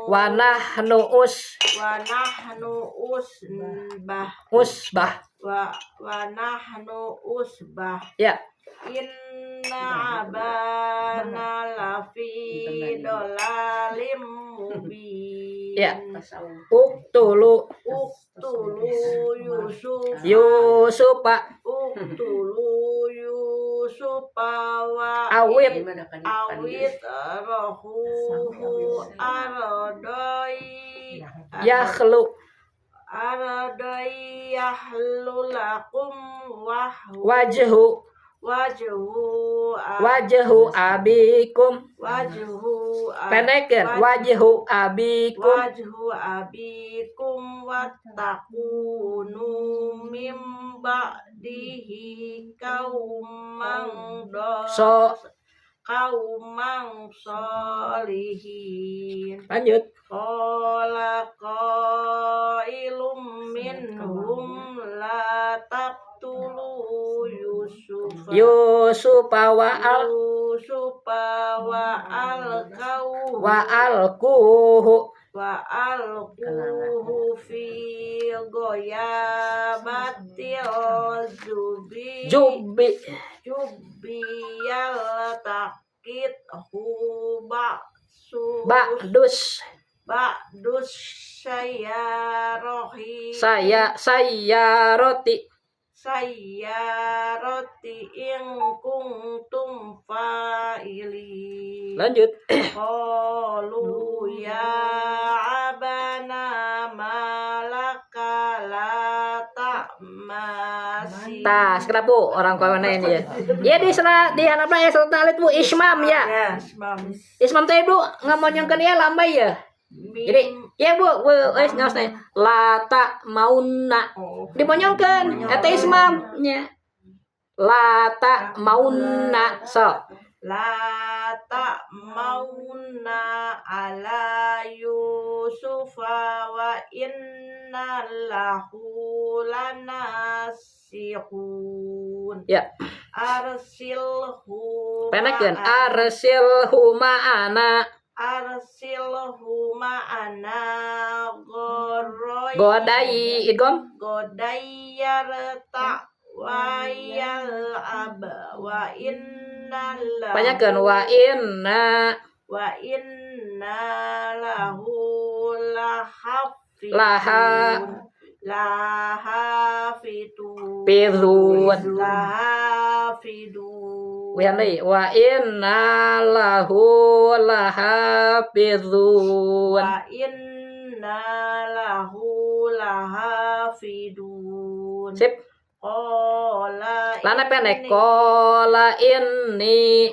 wa nahnu usbah ya inna abana lafi dolalim mubin ya uktulu Yusufa wa awit rohuhu yakhlu lakum wajhu abikum pendekkan wajhu abikum wattaqunu mim ba'dihi kaumang solihin. Lanjut. Qala qailum minhum la taqtulu Yusufa wa alquhu fi ghayabatil jubbi yaltaqithu ba'dus sayyaroti in kuntum fa'ilin. Lanjut. Qalu ya abana malaka la ta'masi. Tas, kenapa Bu? Orang kawan ini ya. Ya di sana di anak ya talit Bu ismam ya. Ismam teh Bu ngomongkan ya lambai ya. Jadi ya Bu, wes ngaos lata mauna dibonyongkeun eta ismamnya lata mauna so lata mauna ala yusufa wa inna lahu lanasihun ya arsilhu penekeun arsilhu ma'ana godai idgom godayyarta wayal aba wa inna lahu lahafidun wa inna lahu lahafidun sip lana pendek qala inni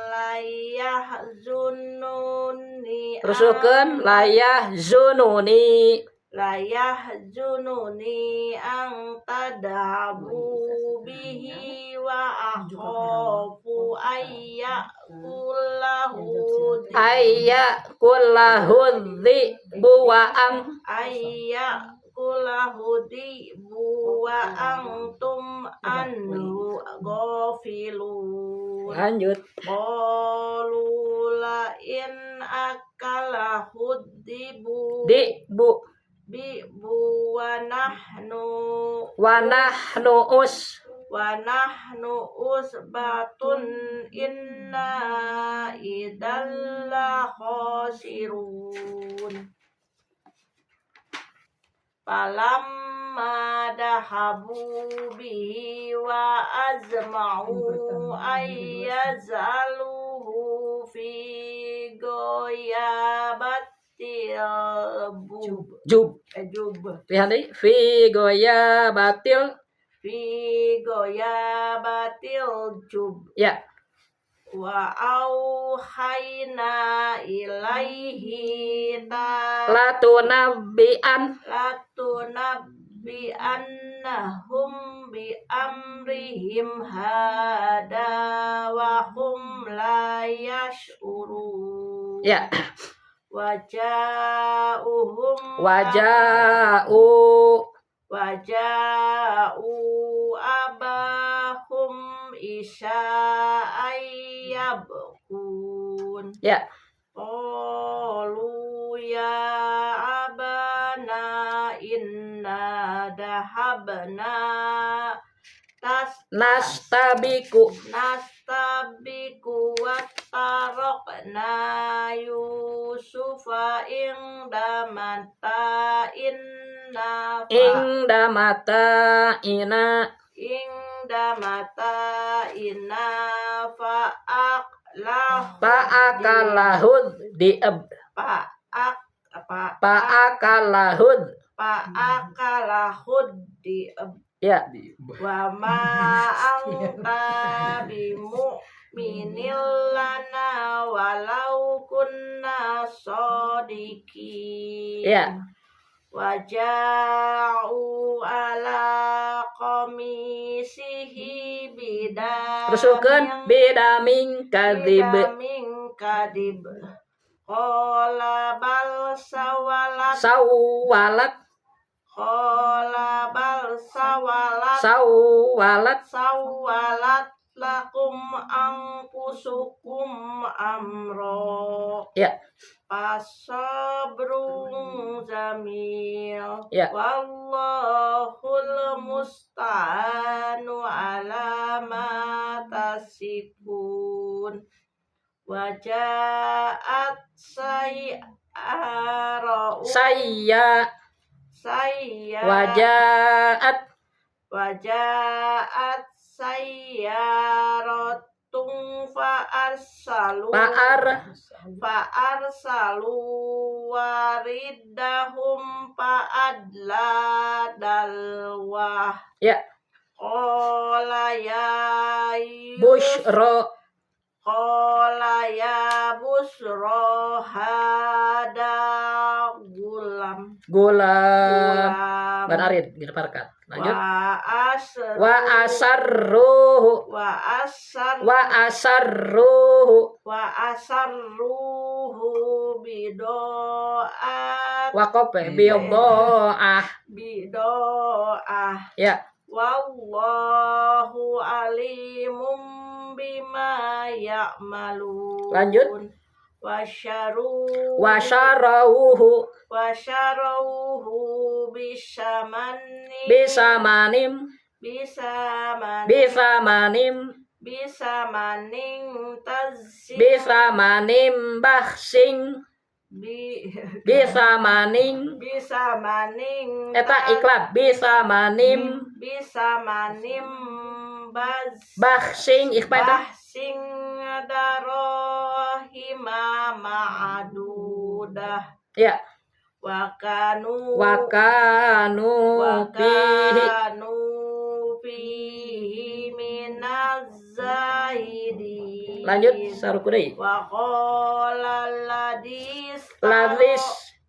layahzununi rusukeun layahzununi ang tadhabu bihi wa akhafu ayyakullahu dhi'bu wa antum anhu ghafilun. Lanjut. Qalu la in akalahu dhi'bu wa nahnu usbatun inna idalla khasirun. falamma dahabu bihi wa azma'u ayyazaluhu fi goyabatil Jub. jub Lihat nih. Fi goya batil. fi goyabatil jub Ya. wa auhayna ilaihi Latunabbi'an. latunabbi annahum bi amrihim hada wa hum la yash'urun Ya. waja'uhum waja'u abahum isya'ayyabkun Ya. qalu ya abana inna dahabna Nastabiku. nastabiku wattarokna yusufa inda mata inna Fa'akalahud di'ab. Fa'akalahud. Ya. wa ma anta bimu'minil lana walau kunna sadiqin Ya. waja'u ala qamisihi Rusukeun bidamin kadib. kadib qala bal sawalat lakum anfusukum amro Ya. fasabrun jamil Ya. wallahul musta'anu ala ma tasifun waja'at waja'at sayyaratun fa'arsalu waridahum fa'adla dalwah Ya. qala ya busro hada Gulam. Banarin dileparkan. Lanjut. Wa asarruhu bido'at bido'ah ya Ya. wallahu alimum bima ya'malun Lanjut. Wasyarauhu bisamanim bahsing eta iklan bisamanim bahsing ikhfa eta bahsing darohima ma'adudah ya wakanu fihi minaz-zahidin lanjut sarukudai waqalal ladis tarahu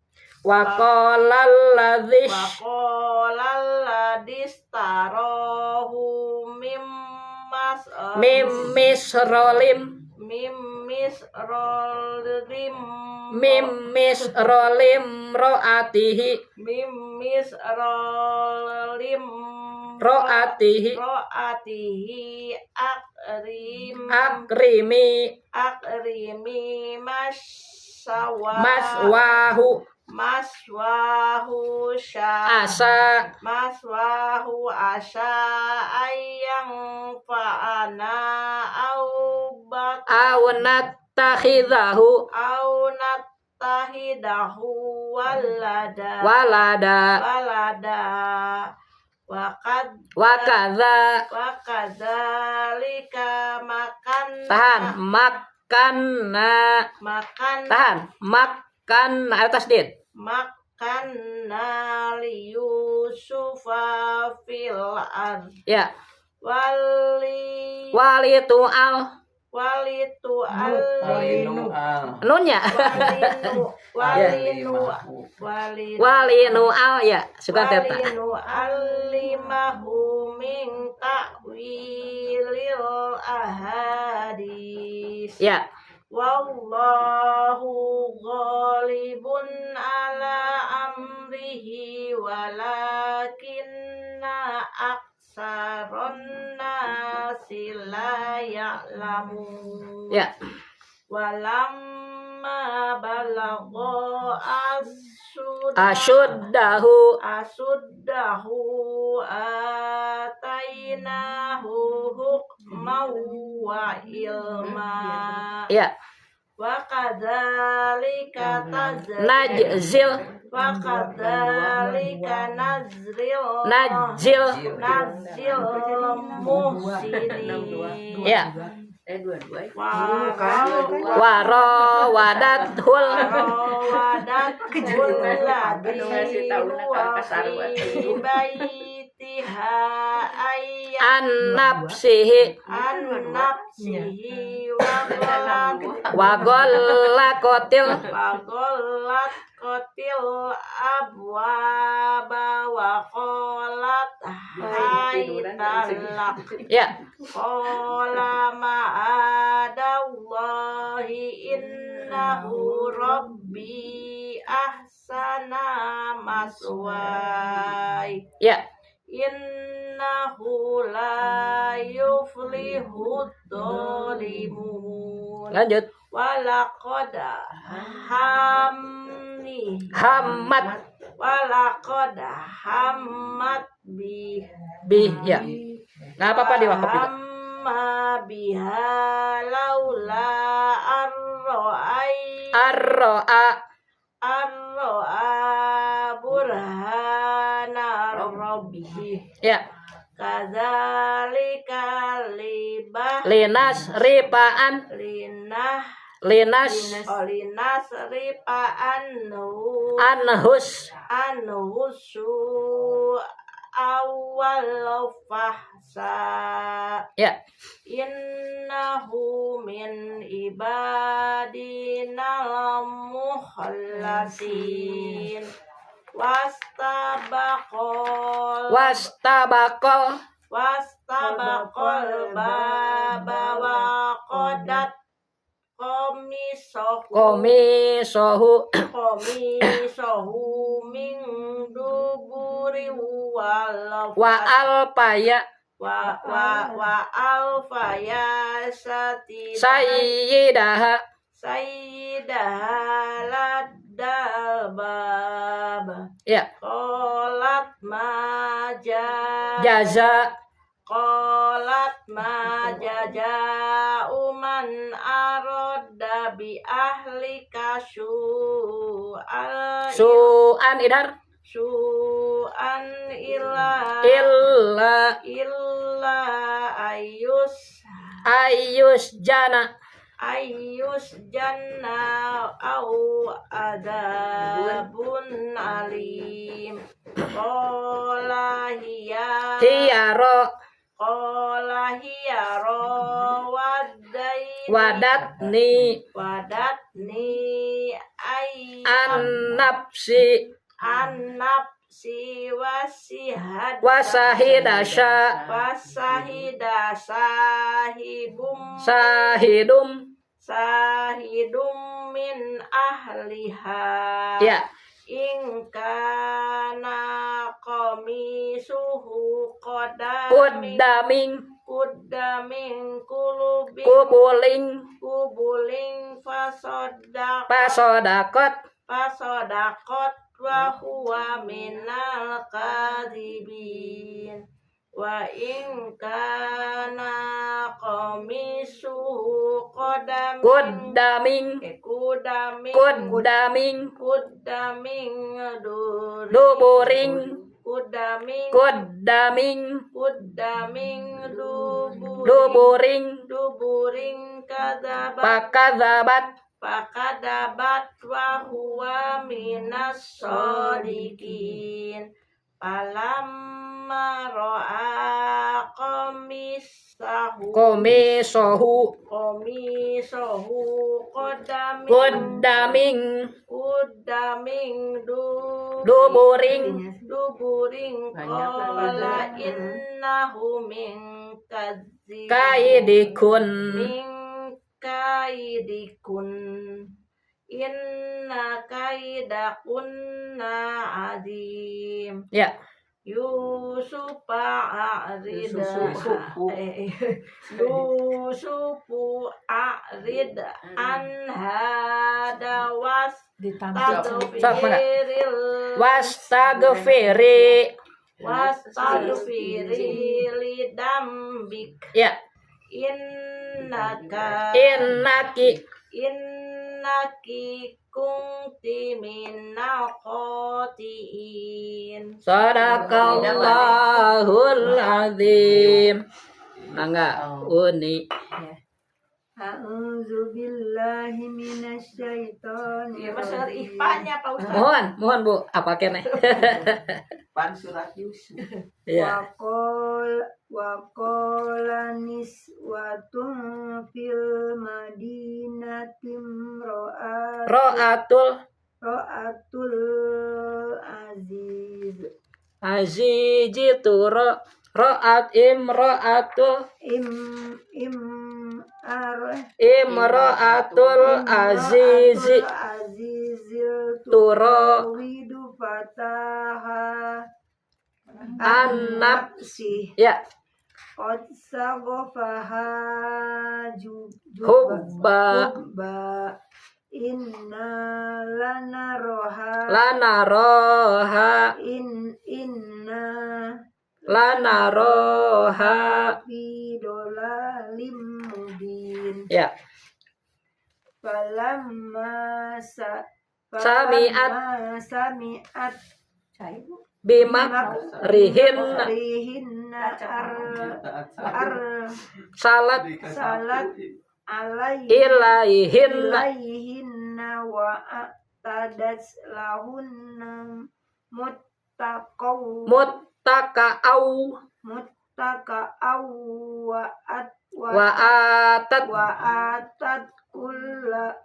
mimmisrolim ro'atihi akrimi maswahu asa ayang fa'ana au awnat takhidahu yattahidahu walada wa kadzalika makan atas tasdid makanna li Yusufa fil ard ya wali walitu al nunnya walinu al ya suka teta walinu alimahu min ta'wilil ahadis ya wallahu ghalibun ala amrihi walakinna aksaron nasi la ya'lamun ya walamma balagha asyuddahu atainahu hukman wa ilma ya wa kadzalika najzil muhsinin ya wadathul an-nafsihi wa ghallaqatil abwaba wa qalat haytalak ya qala ma'adallahi innahu rabbi ahsana maswai ya innahu la yuflihud dhalimun lanjut walaqad hammat bi ya nggak apa-apa diwakaf juga amma biha laula arro'a burhana rabbih ya kadzalika linas ripaan linas ripaan anhus awal fahsa ya innahu min ibadina mukhlasin wastabaqal baba wa qadat komisohu min duburi wa alfaya sayyidaha laddal bab ya qalat ma jaza man aradda bi ahlika su'an idar su'an illa ayus jana au adabun alim qala hiyaro wadatni an-nafsi wasahida sahidum min ahliha ya in kana qamisuhu kudamin kubulin fasodakot wa huwa minal kadhibin wa in kana qamisuhu Kudaming kudaming Duburing kudaming duburing pakadabat wa huwa minas shodiqin falamma ra'a Komisohu Kudaming duburing qala innahu min Kaidikun kaidikun inna kaidakunna azim. Ya. Yusufa a'rid an hada wastagfiri lidambik. Ya. Innaki kunti minal khotiin. Sadaqallahul azim. Mangga Uni. A'udzu billahi minasyaitonir Ya masalah rajim. ihfanya Pak Ustaz. Mohon Bu, apa kene? Pan surat Yusuf. Ya. Waqala niswatun fil madinati Ra'atul ra'atul Azizi ra'at imra'atul imra'atul azizi turawidu fataha an-nafsi. Ya. qad sagofaha Hubba inna lanaroha fi dolalim mubin. Ya. Falamma Sami'at bimak rihinna salat ilaihinna wa atadat lahunna muttaka'au wa atat kulla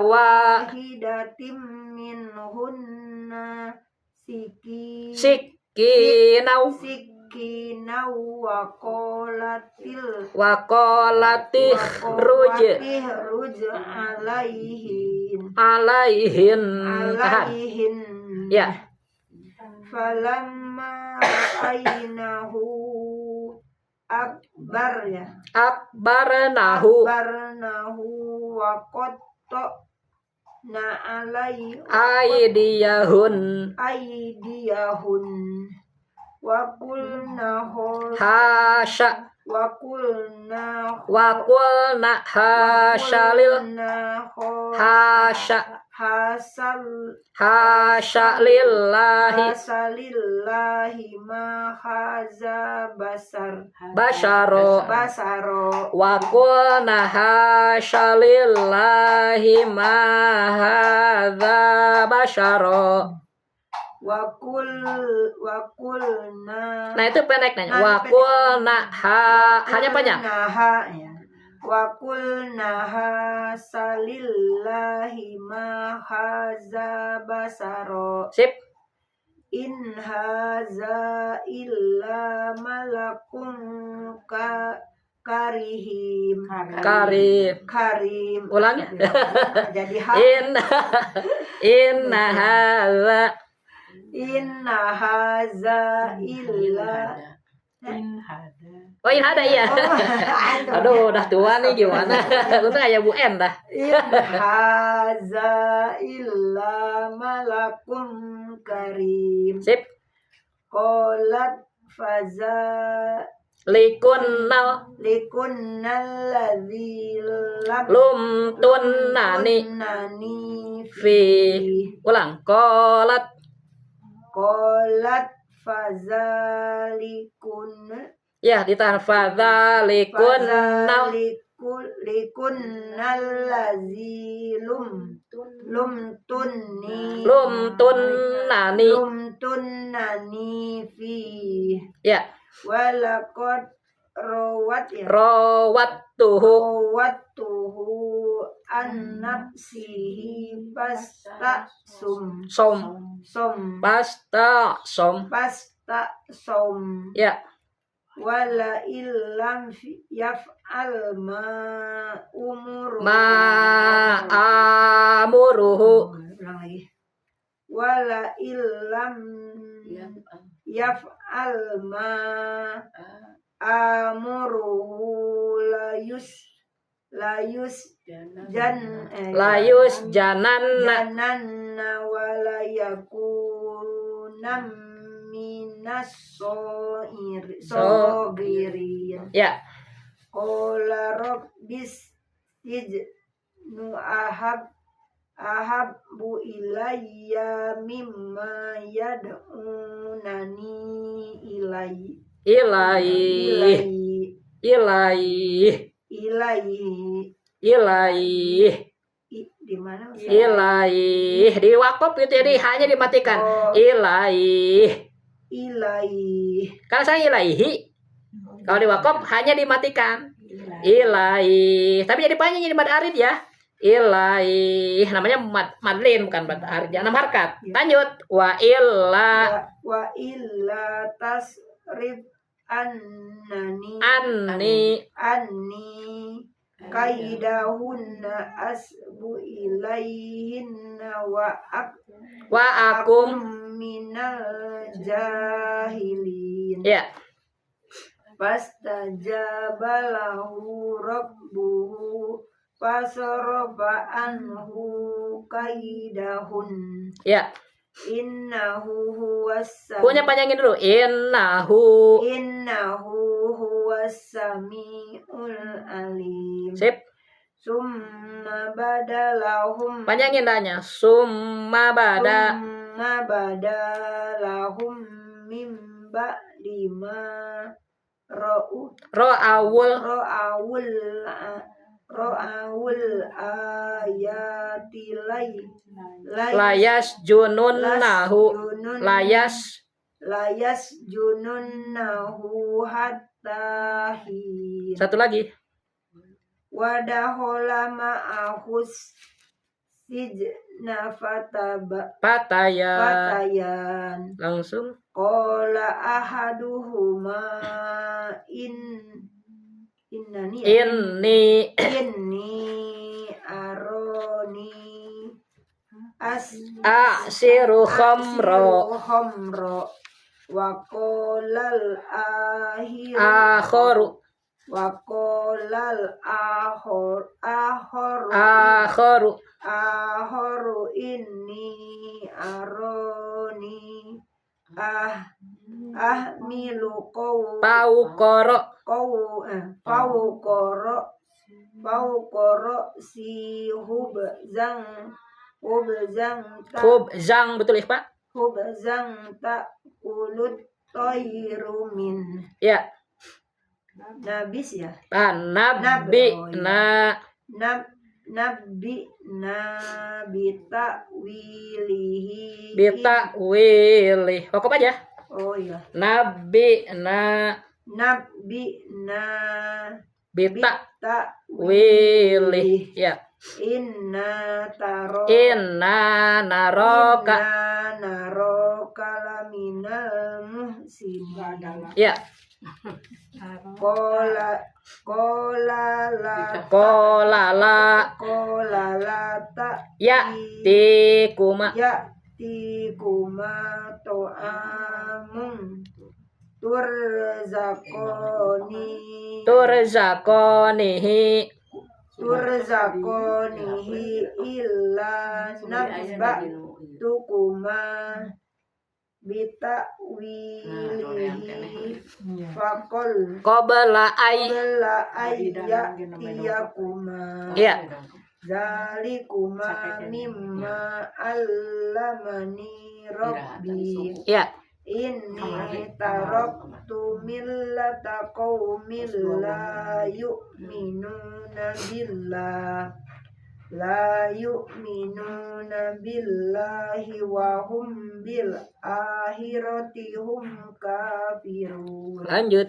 wahidatim minhunna sikinau wa qalatil ruj alaihin. Ya. Falamma ra'ainahu akbarnahu wa qatta'na alaihi aydiyahun wa qulna hasya wa qulna hasya lillahi ma haza basaro wa qulna hasya lillahi ma hadza basaro. Nah itu pendek nanya. Wakulna hanya panjang. Wakulna salillahi ma haza basaro. Sip. In haza illa malakum karim. Ulangi. Jadi Inna haza illa Oh in ada iya. Aduh udah tua nih gimana. Untung ayah Bu En dah. In haza illa malakum karim. Sip. Qalat faza Likunnal likunnal ladzi lam lumtunnani tunnani fi. Ulang. Qalat fazalikun ya ditahan fadzalikunnal likunnal ladzi lumtunnani fi ya walaqad rawattuhu rawattuhu an nafsihi som pasta som ya wala illam yaf'al ma amuruhu ulang lagi wala illam yaf'al ma amuruhu layus jananna jananna wala yakunam minas sogirin ya qala rabbis sijnu ahabbu ilayya mimma yad'unani ilaih di mana ilaih di wakaf gitu jadi hanya dimatikan ilaih karena saya ilaihi kalau di wakaf hanya dimatikan ilaih tapi jadi panjang jadi mad arid ya ilaih namanya madlin bukan mad arid ya 6 harkat lanjut wa illa tasrif anni kaidahunna asbu ilaihinna wa akum minal jahilin ya fastajaba lahu rabbuhu fasarafa anhu kaidahun ya innahu huwas punya panjangin dulu innahu huwas samiul alim sip summa badalahum panjangin dahnya summa badalahum mim ba'di ma ra'awul ayati layas jununnahu hatta hin satu lagi wadahola ma'ahus sijna fatayan langsung qala ahaduhuma inni aroni asiru khamra wa qolal akharu inni aroni ahmilu fauqara si hubzang betul Ikhfa hubzang ta'kulut tayru min ya nabis ya nabbi'na bita'wilihi pokok aja oh iya nabbi'na bita'wilihi ya inna naroka laminal muhsinin ya Kola la ta tikuma to'amun turzakonihi illa nabba tukuma bitakwilihi faqul qabla ay qabla ayyatiyakuma ya zalikuma mimma allamani rabbi ya inni taraktu millata qaumin la yu'minuna billahi wa hum bil akhirati hum kafirun. lanjut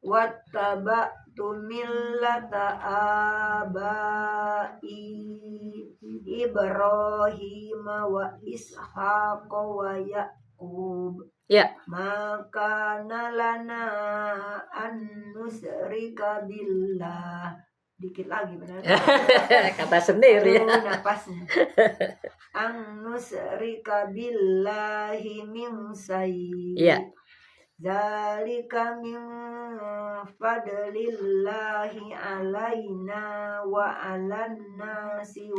Wattaba'tu millata abai Ibrahim wa Ishaq wa Yaqub ya maka lana an nusyrika billah. Dikit lagi benar. kata sendiri ya. Napasnya. An nusyrika billahi min sayyi. Iya. Zalika min fadlillahi alaina wa alan nasi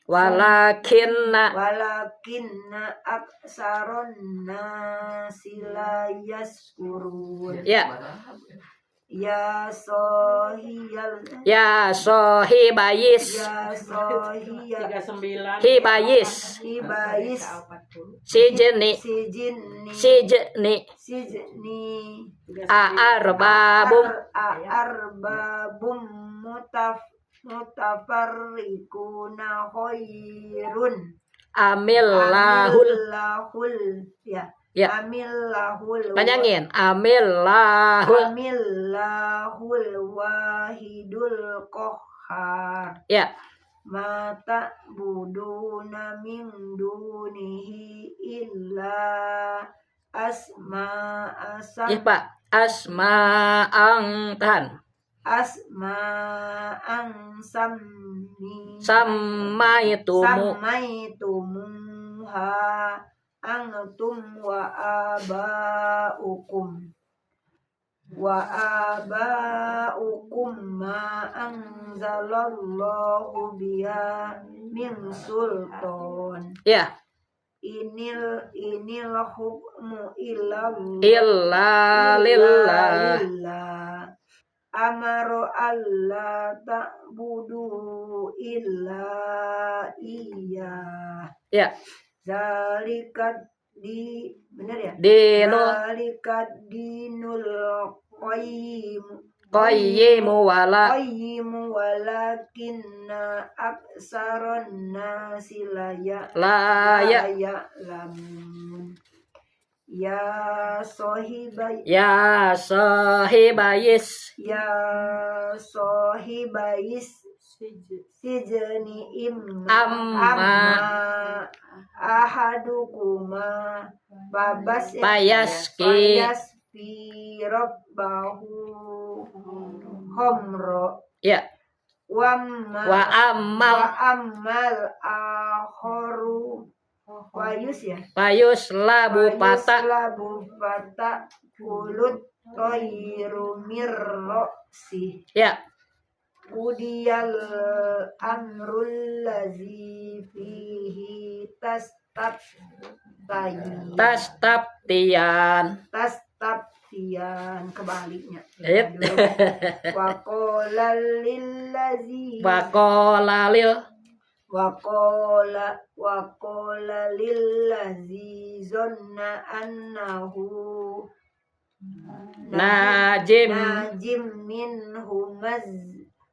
walakinna aksaron nasi la yaskurun. Ya. Ya sohibayis 39 hibayis hibais sijni arbabum mutafarriquna khairun amillahul ya ya amillahul panjangin amillahul wahidul qahhar ya mata buduna min dunihi illa ya Pak asma'ang tahan asma'an samaitumu samaitumuha antum wa abaukum ma anzalallahu biha min sultan ya inil hukmu illa lillah amaru alla ta'budu illa iya ya zalikat benar ya dinul zalikat dinul qayyimu wala walakinna aksaron nasi la ya'lamun ya sohibayis sijni amma ahadukuma Bayasfi rabbahu homro ya wa ammal akharu payus labu pata kulut toiru mirrosi ya udiyal amrul lazi fihi tastaptian kebaliknya Ayat. waqala lillazi zonna annahu najim minhu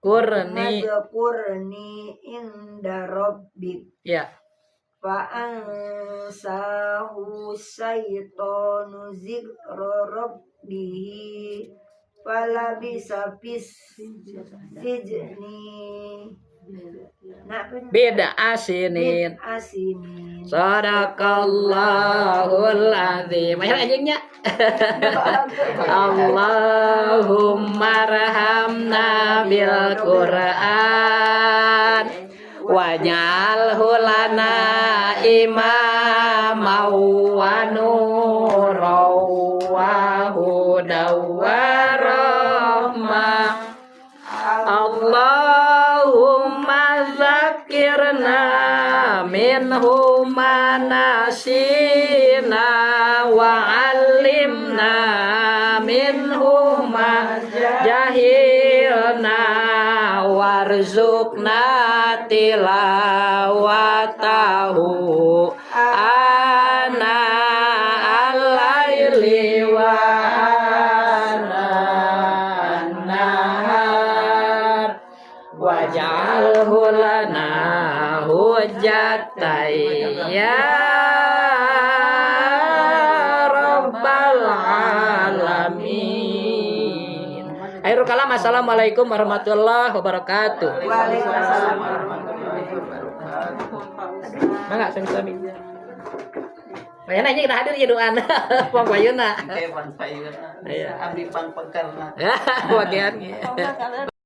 kurni mazkurni inda rabbik ya fa'ansahu syaitonu zikra rabbihi falabisa fis sijni beda asinin sadaqallahul azim akhir anjingnya Allahumma rahamna bil Qur'an waj'alhu lana imamaw wa nuraw wa hudaw wa rahmah Allahumma zakirna minhu manasina wa 'allimna minhu ma jahilna warzuqna tilawatahu ana al-laili wa ana an-nahar waj'alhu lana hujjatan ya rabbal alamin. Akhirul kalam, assalamualaikum warahmatullahi wabarakatuh. Waalaikumsalam. Mangga sami-sami. Bayana ini kita hadir ya doa Pang Bayuna. Kayak Pan Payuna. Iya. Abdi Pang Pengkarna. Ya, bagian. Kalau nggak kalian